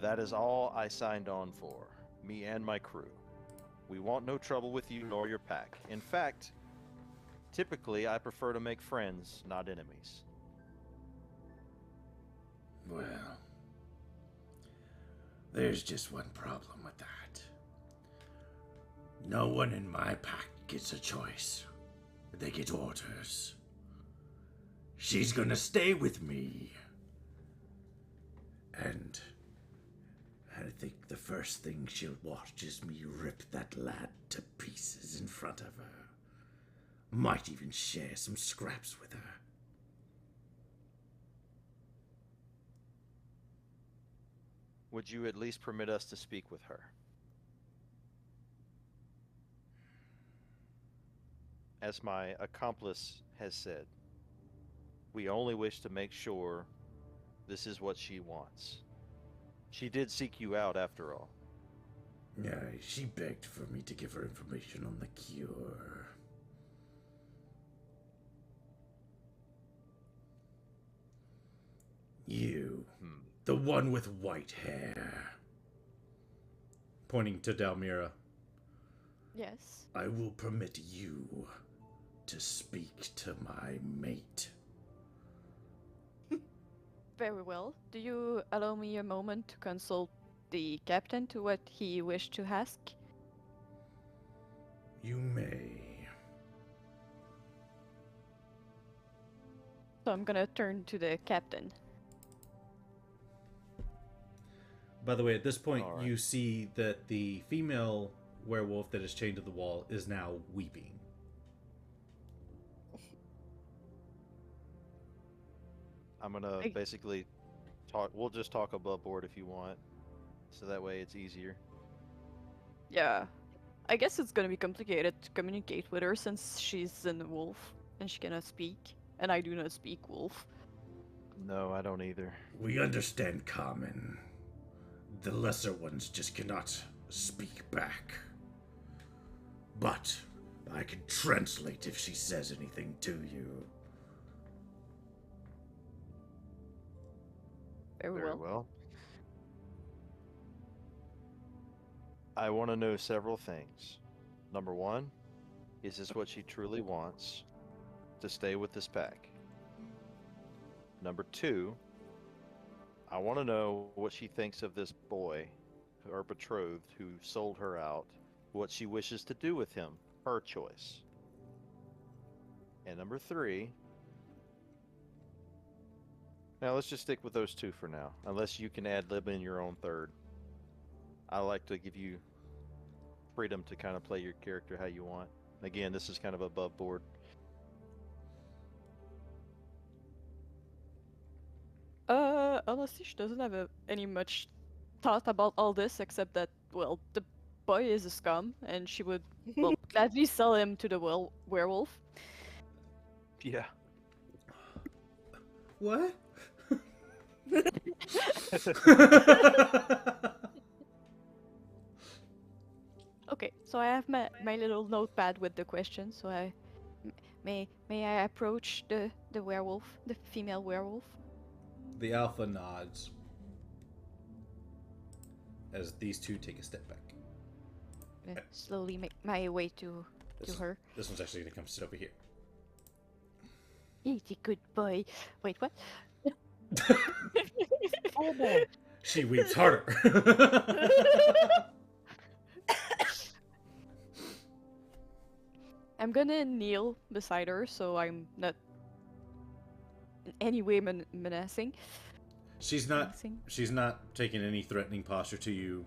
That is all I signed on for, me and my crew. We want no trouble with you nor your pack. In fact, typically, I prefer to make friends, not enemies. Well, there's just one problem with that. No one in my pack gets a choice. They get orders. She's gonna stay with me. And I think the first thing she'll watch is me rip that lad to pieces in front of her. Might even share some scraps with her. Would you at least permit us to speak with her? As my accomplice has said, we only wish to make sure this is what she wants. She did seek you out after all. Yeah, she begged for me to give her information on the cure. You, the one with white hair. Pointing to Dalmira. Yes. I will permit you to speak to my mate. Very well. Do you allow me a moment to consult the captain to what he wished to ask? You may. So I'm gonna turn to the captain. By the way, at this point, All right. you see that the female werewolf that is chained to the wall is now weeping. I'm gonna basically talk. We'll just talk above board if you want. so that way it's easier. Yeah. I guess it's gonna be complicated to communicate with her since she's a wolf and she cannot speak, and I do not speak wolf. No, I don't either. We understand common. The lesser ones just cannot speak back. But I can translate if she says anything to you. Very well. I want to know several things. Number one, is this what she truly wants? To stay with this pack? Number two, I want to know what she thinks of this boy, her betrothed, who sold her out, what she wishes to do with him, her choice. And number three, now let's just stick with those two for now, unless you can add lib in your own third. I like to give you freedom to kind of play your character how you want. Again, this is kind of above board. Honestly, she doesn't have any much thought about all this except that, well, the boy is a scum and she would, well, gladly sell him to the werewolf. Yeah. What? Okay, so I have my little notepad with the questions, so may I approach the werewolf, the female werewolf? The alpha nods as these two take a step back. Slowly make my way to her. This one's actually gonna come sit over here. He's a good boy. Wait, what? Oh boy. She weeps harder. I'm gonna kneel beside her so I'm not in any way menacing. She's not taking any threatening posture to you,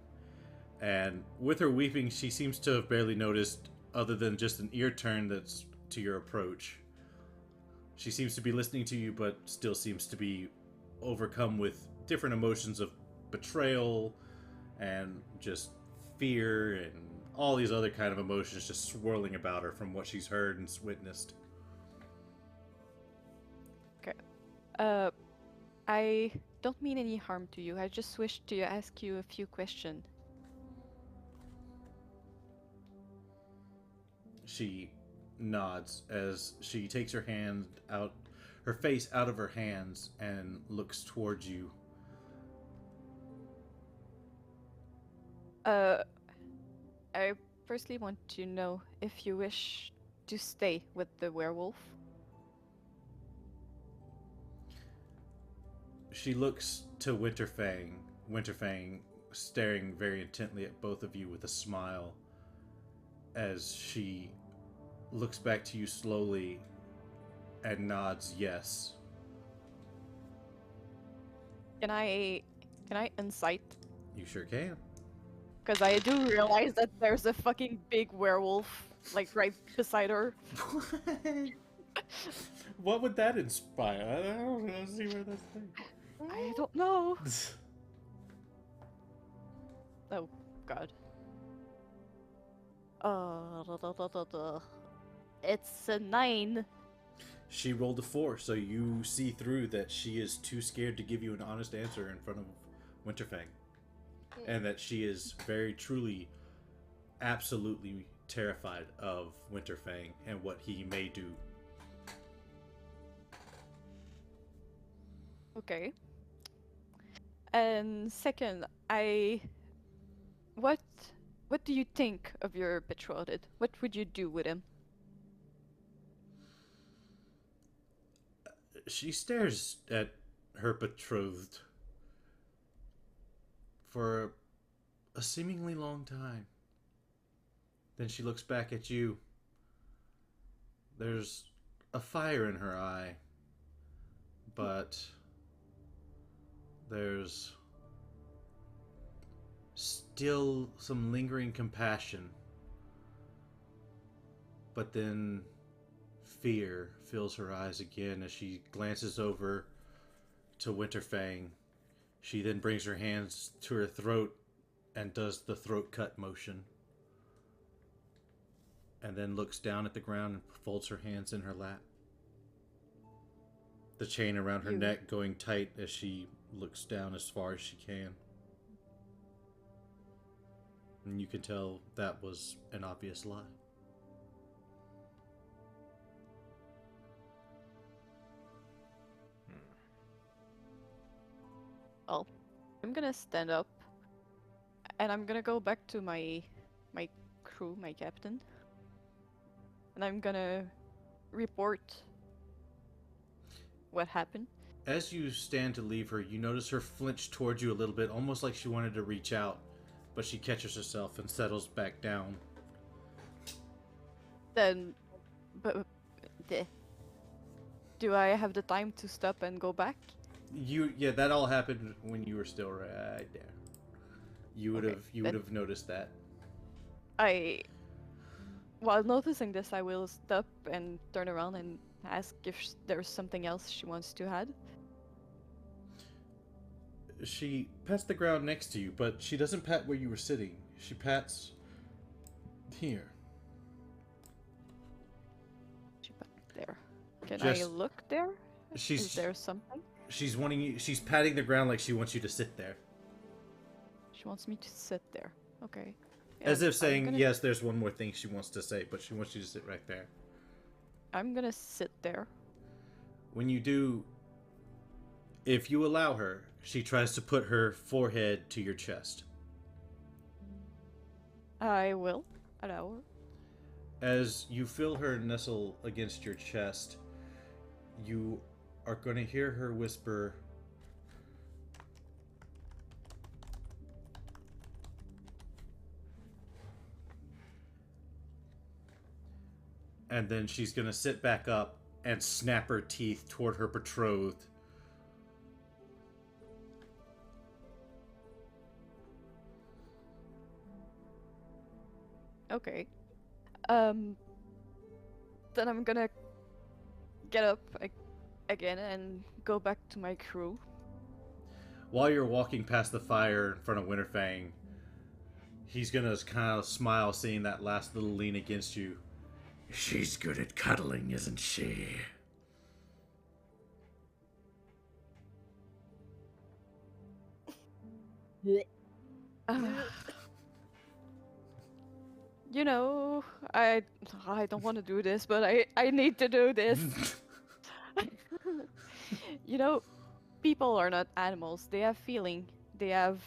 and with her weeping, she seems to have barely noticed, other than just an ear turn that's to your approach. She seems to be listening to you, but still seems to be overcome with different emotions of betrayal and just fear and all these other kind of emotions just swirling about her from what she's heard and witnessed. Okay. I don't mean any harm to you. I just wish to ask you a few questions. She nods as she takes her face out of her hands and looks towards you. I firstly want to know if you wish to stay with the werewolf. She looks to Winterfang staring very intently at both of you with a smile as she looks back to you slowly and nods yes. Can I insight? You sure can. Because I do realize that there's a fucking big werewolf, like, right beside her. What would that inspire? I don't know. See where that's going. I don't know. Oh, God. It's a 9. She rolled a 4, so you see through that she is too scared to give you an honest answer in front of Winterfang. And that she is very truly, absolutely terrified of Winterfang and what he may do. Okay. And second, what do you think of your betrothed? What would you do with him? She stares at her betrothed for a seemingly long time. Then she looks back at you. There's a fire in her eye, but there's still some lingering compassion. But then fear fills her eyes again as she glances over to Winterfang. She then brings her hands to her throat and does the throat cut motion. And then looks down at the ground and folds her hands in her lap. The chain around her neck going tight as she looks down as far as she can. And you can tell that was an obvious lie. Well, I'm gonna stand up, and I'm gonna go back to my crew, my captain, and I'm gonna report what happened. As you stand to leave her, you notice her flinch towards you a little bit, almost like she wanted to reach out, but she catches herself and settles back down. Then, do I have the time to stop and go back? Yeah, that all happened when you were still right there. You would have noticed that. While noticing this, I will stop and turn around and ask if there's something else she wants to add. She pats the ground next to you, but she doesn't pat where you were sitting. She pats here. She pat there. Can I look there? Is there something? She's patting the ground like she wants you to sit there. She wants me to sit there. Okay. Yeah, as if saying, yes, there's one more thing she wants to say, but she wants you to sit right there. I'm gonna sit there. When you do, if you allow her, she tries to put her forehead to your chest. I will allow her. As you feel her nestle against your chest, you are going to hear her whisper, and then she's going to sit back up and snap her teeth toward her betrothed. Okay. Then I'm gonna get up again and go back to my crew. While you're walking past the fire in front of Winterfang, he's gonna kind of smile seeing that last little lean against you. She's good at cuddling, isn't she? You know, I don't want to do this, but I need to do this. You know, people are not animals. They have feeling. They have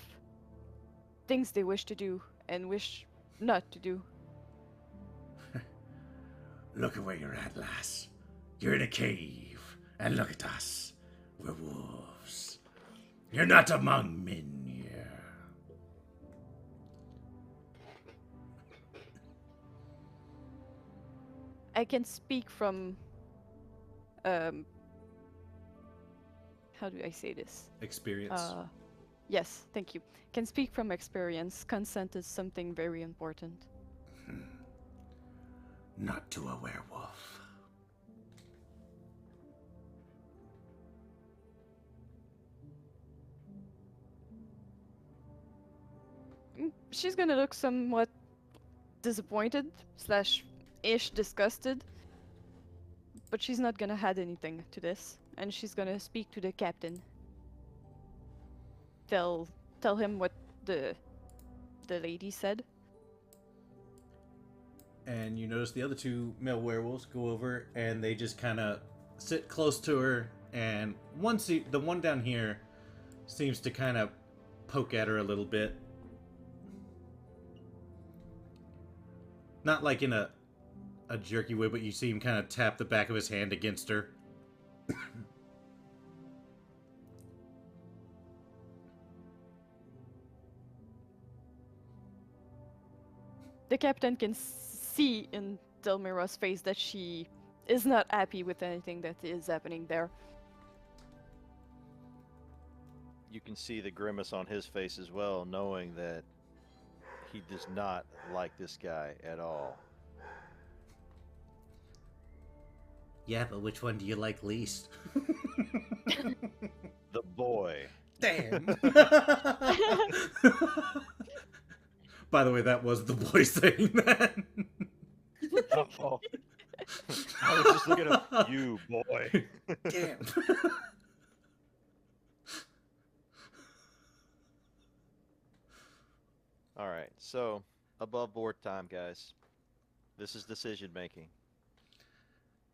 things they wish to do and wish not to do. Look at where you're at, lass. You're in a cave, and look at us. We're wolves. You're not among men here. I can speak from, how do I say this? Experience. Yes, thank you. Can speak from experience. Consent is something very important. Not to a werewolf. She's gonna look somewhat disappointed / ish disgusted, but she's not gonna add anything to this, and she's gonna speak to the captain. Tell him what the lady said. And you notice the other two male werewolves go over and they just kind of sit close to her, and the one down here seems to kind of poke at her a little bit. Not like in a jerky way, but you see him kind of tap the back of his hand against her. The captain can see in Delmira's face that she is not happy with anything that is happening there. You can see the grimace on his face as well, knowing that he does not like this guy at all. Yeah, but which one do you like least? The boy. Damn. By the way, that was the boy saying that. Oh. I was just looking at you, boy. Damn. All right, so above board time, guys. This is decision making.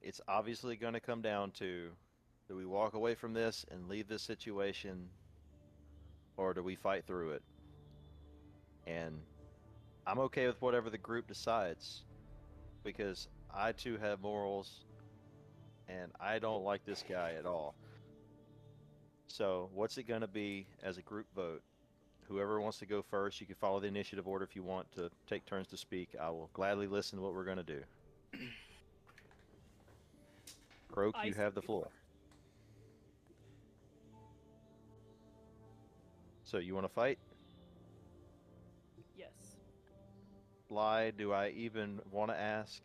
It's obviously going to come down to, do we walk away from this and leave this situation, or do we fight through it? And I'm okay with whatever the group decides, because I too have morals, and I don't like this guy at all. So what's it going to be as a group vote? Whoever wants to go first, you can follow the initiative order if you want to take turns to speak. I will gladly listen to what we're going to do. Croak, you have the floor. So you want to fight? Yes. Lie, do I even want to ask?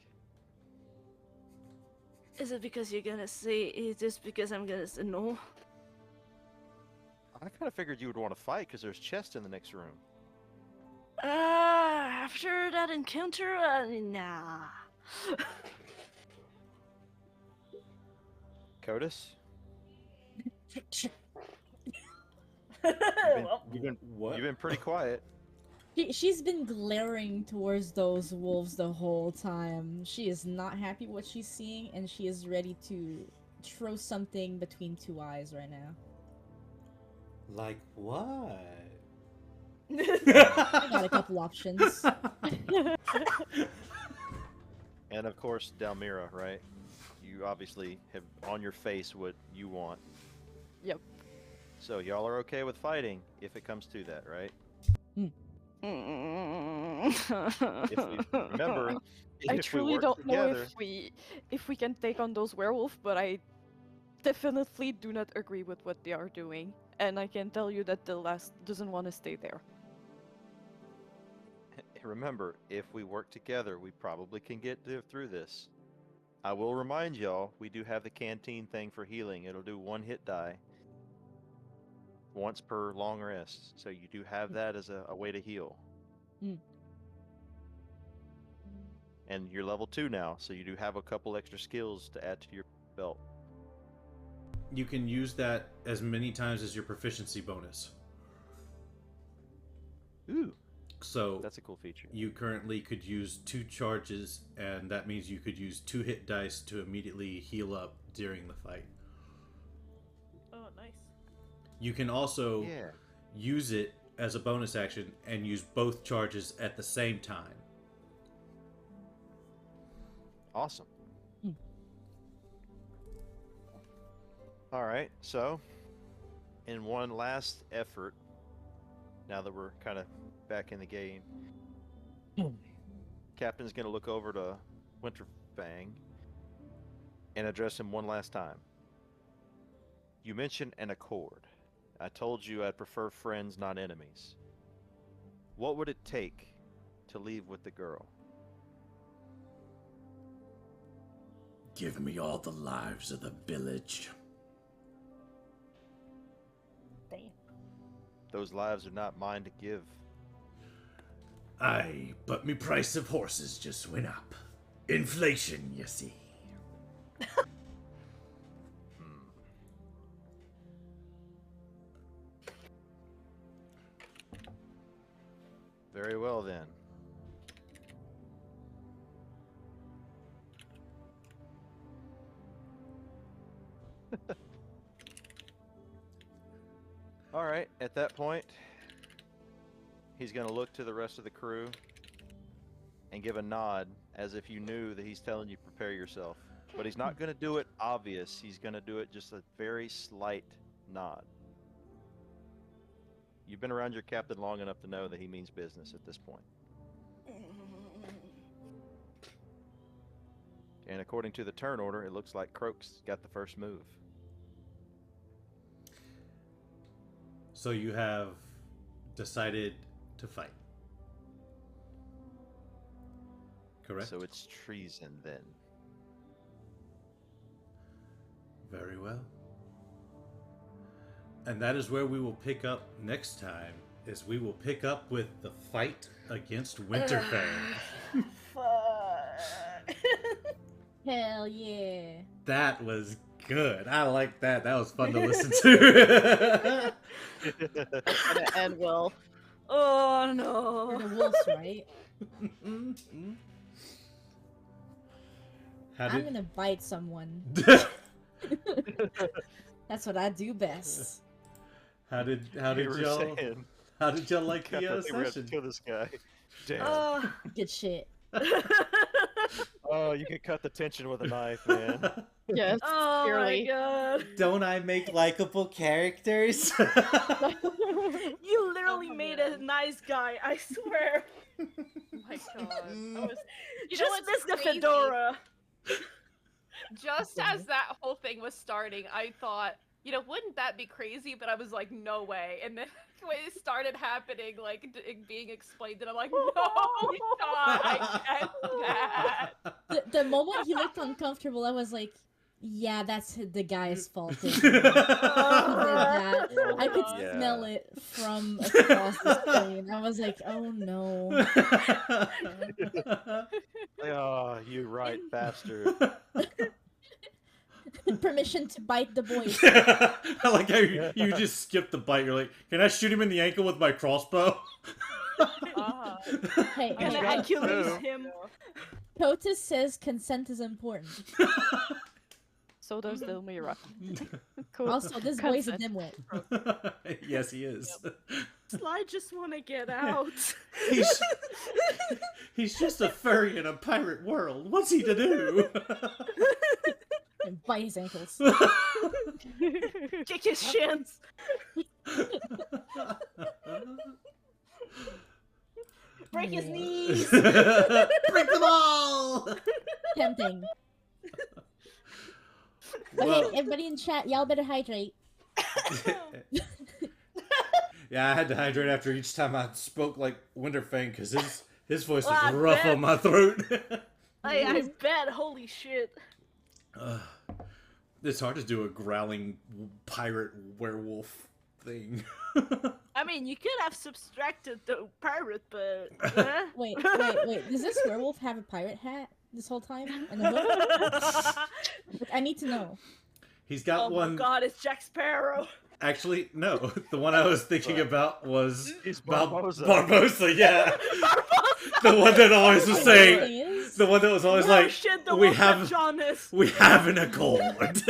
Is it because you're gonna say is this because I'm gonna say no? I kind of figured you would want to fight because there's chest in the next room. After that encounter, nah. Codus? Well, You've been pretty quiet. She's been glaring towards those wolves the whole time. She is not happy what she's seeing, and she is ready to throw something between two eyes right now. Like what? I got a couple options. And of course, Dalmira, right? You obviously have on your face what you want. Yep. So y'all are okay with fighting if it comes to that, right? Remember, I if we truly work don't know together, if we can take on those werewolves, but I definitely do not agree with what they are doing, and I can tell you that the last doesn't want to stay there. remember, if we work together, we probably can get through this. I will remind y'all, we do have the canteen thing for healing. It'll do 1 hit die once per long rest. So you do have that as a way to heal. Mm. And you're level 2 now, so you do have a couple extra skills to add to your belt. You can use that as many times as your proficiency bonus. Ooh, So that's a cool feature. you currently could use 2 charges, and that means you could use 2 hit dice to immediately heal up during the fight. Oh, nice. You can also Yeah. use it as a bonus action and use both charges at the same time. Awesome. All right, so in one last effort, now that we're kind of back in the game, Captain's going to look over to Winterfang and address him one last time. You mentioned an accord. I told you I'd prefer friends, not enemies. What would it take to leave with the girl? Give me all the lives of the village. Damn. Those lives are not mine to give. Aye, but me price of horses just went up. Inflation, you see. Very well then. All right, at that point, he's going to look to the rest of the crew and give a nod as if you knew that he's telling you prepare yourself. But he's not going to do it obvious. He's going to do it just a very slight nod. You've been around your captain long enough to know that he means business at this point. And according to the turn order, it looks like Croak's got the first move. So you have decided to fight. Correct? So it's treason then. Very well. And that is where we will pick up next time is we will pick up with the fight against Winterfang. Fuck. Hell yeah. That was good. I like that. That was fun to listen to. Gonna end well. Oh For no. the wolves, right? How I'm did... gonna bite someone. That's what I do best. how did You were y'all saying, how did y'all like God, the I think we're gonna session? kill this guy. Damn. Oh. Good shit. Oh, you can cut the tension with a knife, man. Yes, Oh my clearly. god. Don't I make likable characters? You literally Oh, made man. a nice guy, I swear. Oh my god. I was, you know Just what's miss the crazy? fedora. Just as that whole thing was starting, I thought, wouldn't that be crazy? But I was like, no way. And then when it started happening, like being explained, and I'm like, no, God, I can't do that. The moment he looked uncomfortable, I was like, yeah, that's the guy's fault. Isn't it? He did that. I could Yeah. smell it from across the screen. I was like, oh no. Oh, you right bastard. Permission to bite the boys. I like how you just skipped the bite. You're like, can I shoot him in the ankle with my crossbow? Hey, And hey, I kill No. him. POTUS says consent is important. So does Delmira. Cool. Also, this boy's a Consent. Oh. Yes, he is. Sly just wanna get out. He's just a furry in a pirate world. What's he to do? And bite his ankles. Kick his shins. Break his Yeah. knees. Break them all! Tempting. Okay, Well, everybody in chat, y'all better hydrate. yeah, I had to hydrate after each time I spoke like Winterfang because his voice was Ah, rough bet. on my throat. I bet. Holy shit. It's hard to do a growling pirate werewolf thing. I mean, you could have subtracted the pirate, but. Wait. Does this werewolf have a pirate hat this whole time? And a hook? I need to know. He's got Oh one. my god, it's Jack Sparrow. Actually, no. The one I was thinking about was He's Barbosa. Barbosa. Yeah. The one that always was The saying. thing is, The one that was always No like, shit, the we one have, that John is. we have an accord. it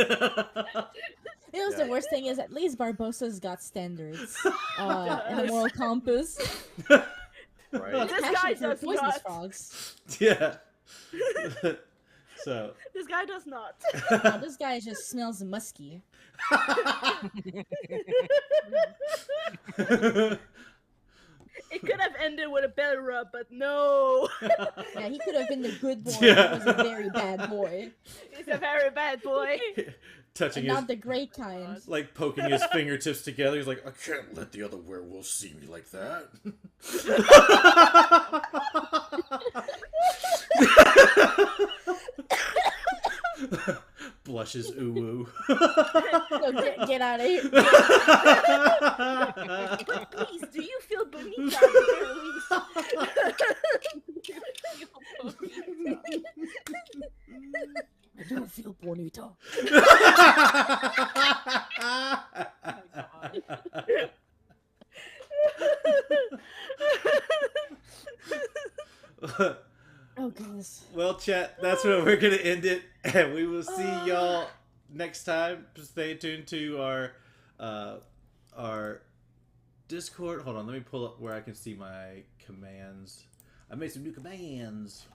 was the worst thing is at least Barbosa's got standards and a moral compass. Right? This guy Passion for does poisonous not. frogs. Yeah. So. This guy does not. No, this guy just smells musky. It could have ended with a better rub, but no. Yeah, he could have been the good boy. Yeah. He was a very bad boy. He's a very bad boy. Touching And his, not the great kind. like poking his fingertips together. He's like, I can't let the other werewolves see me like that. Blushes ooh No, get out of here. But please, do you feel bonita at the very I don't feel bonito. Oh goodness. Well, chat, that's where we're gonna end it, and we will see y'all next time. Stay tuned to our Discord. Hold on, let me pull up where I can see my commands. I made some new commands.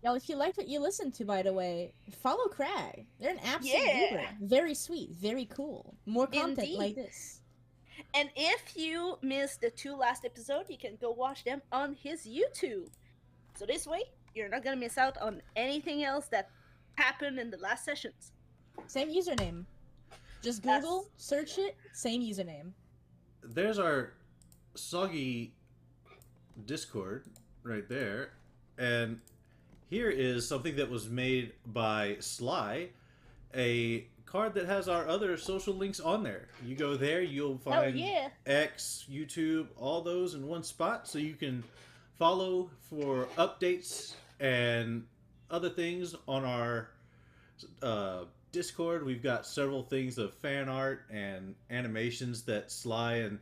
Y'all, if you liked what you listened to, by the way, follow Crag. They're an absolute Yeah. viewer. Very sweet, very cool. More content Indeed. like this. And if you missed the 2 last episodes, you can go watch them on his YouTube. So this way, you're not gonna miss out on anything else that happened in the last sessions. Same username. Just Yes. Google, search it, same username. There's our Soggy Discord right there, and here is something that was made by Sly, a card that has our other social links on there. You go there, you'll find yeah. X, YouTube, all those in one spot, so you can follow for updates and other things on our Discord. We've got several things of fan art and animations that Sly and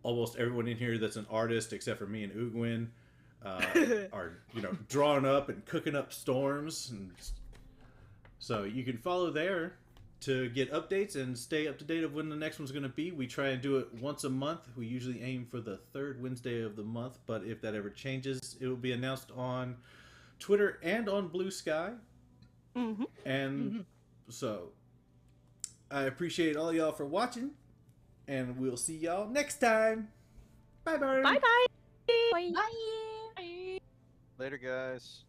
almost everyone in here that's an artist, except for me and Ugwin, are drawing up and cooking up storms, and so you can follow there to get updates and stay up to date of when the next one's going to be. We try and do it once a month. We usually aim for the third Wednesday of the month, but if that ever changes, it will be announced on Twitter and on Blue Sky. Mm-hmm. And so I appreciate all y'all for watching, and we'll see y'all next time. Bye bye. Bye bye. Bye. Bye. Later, guys.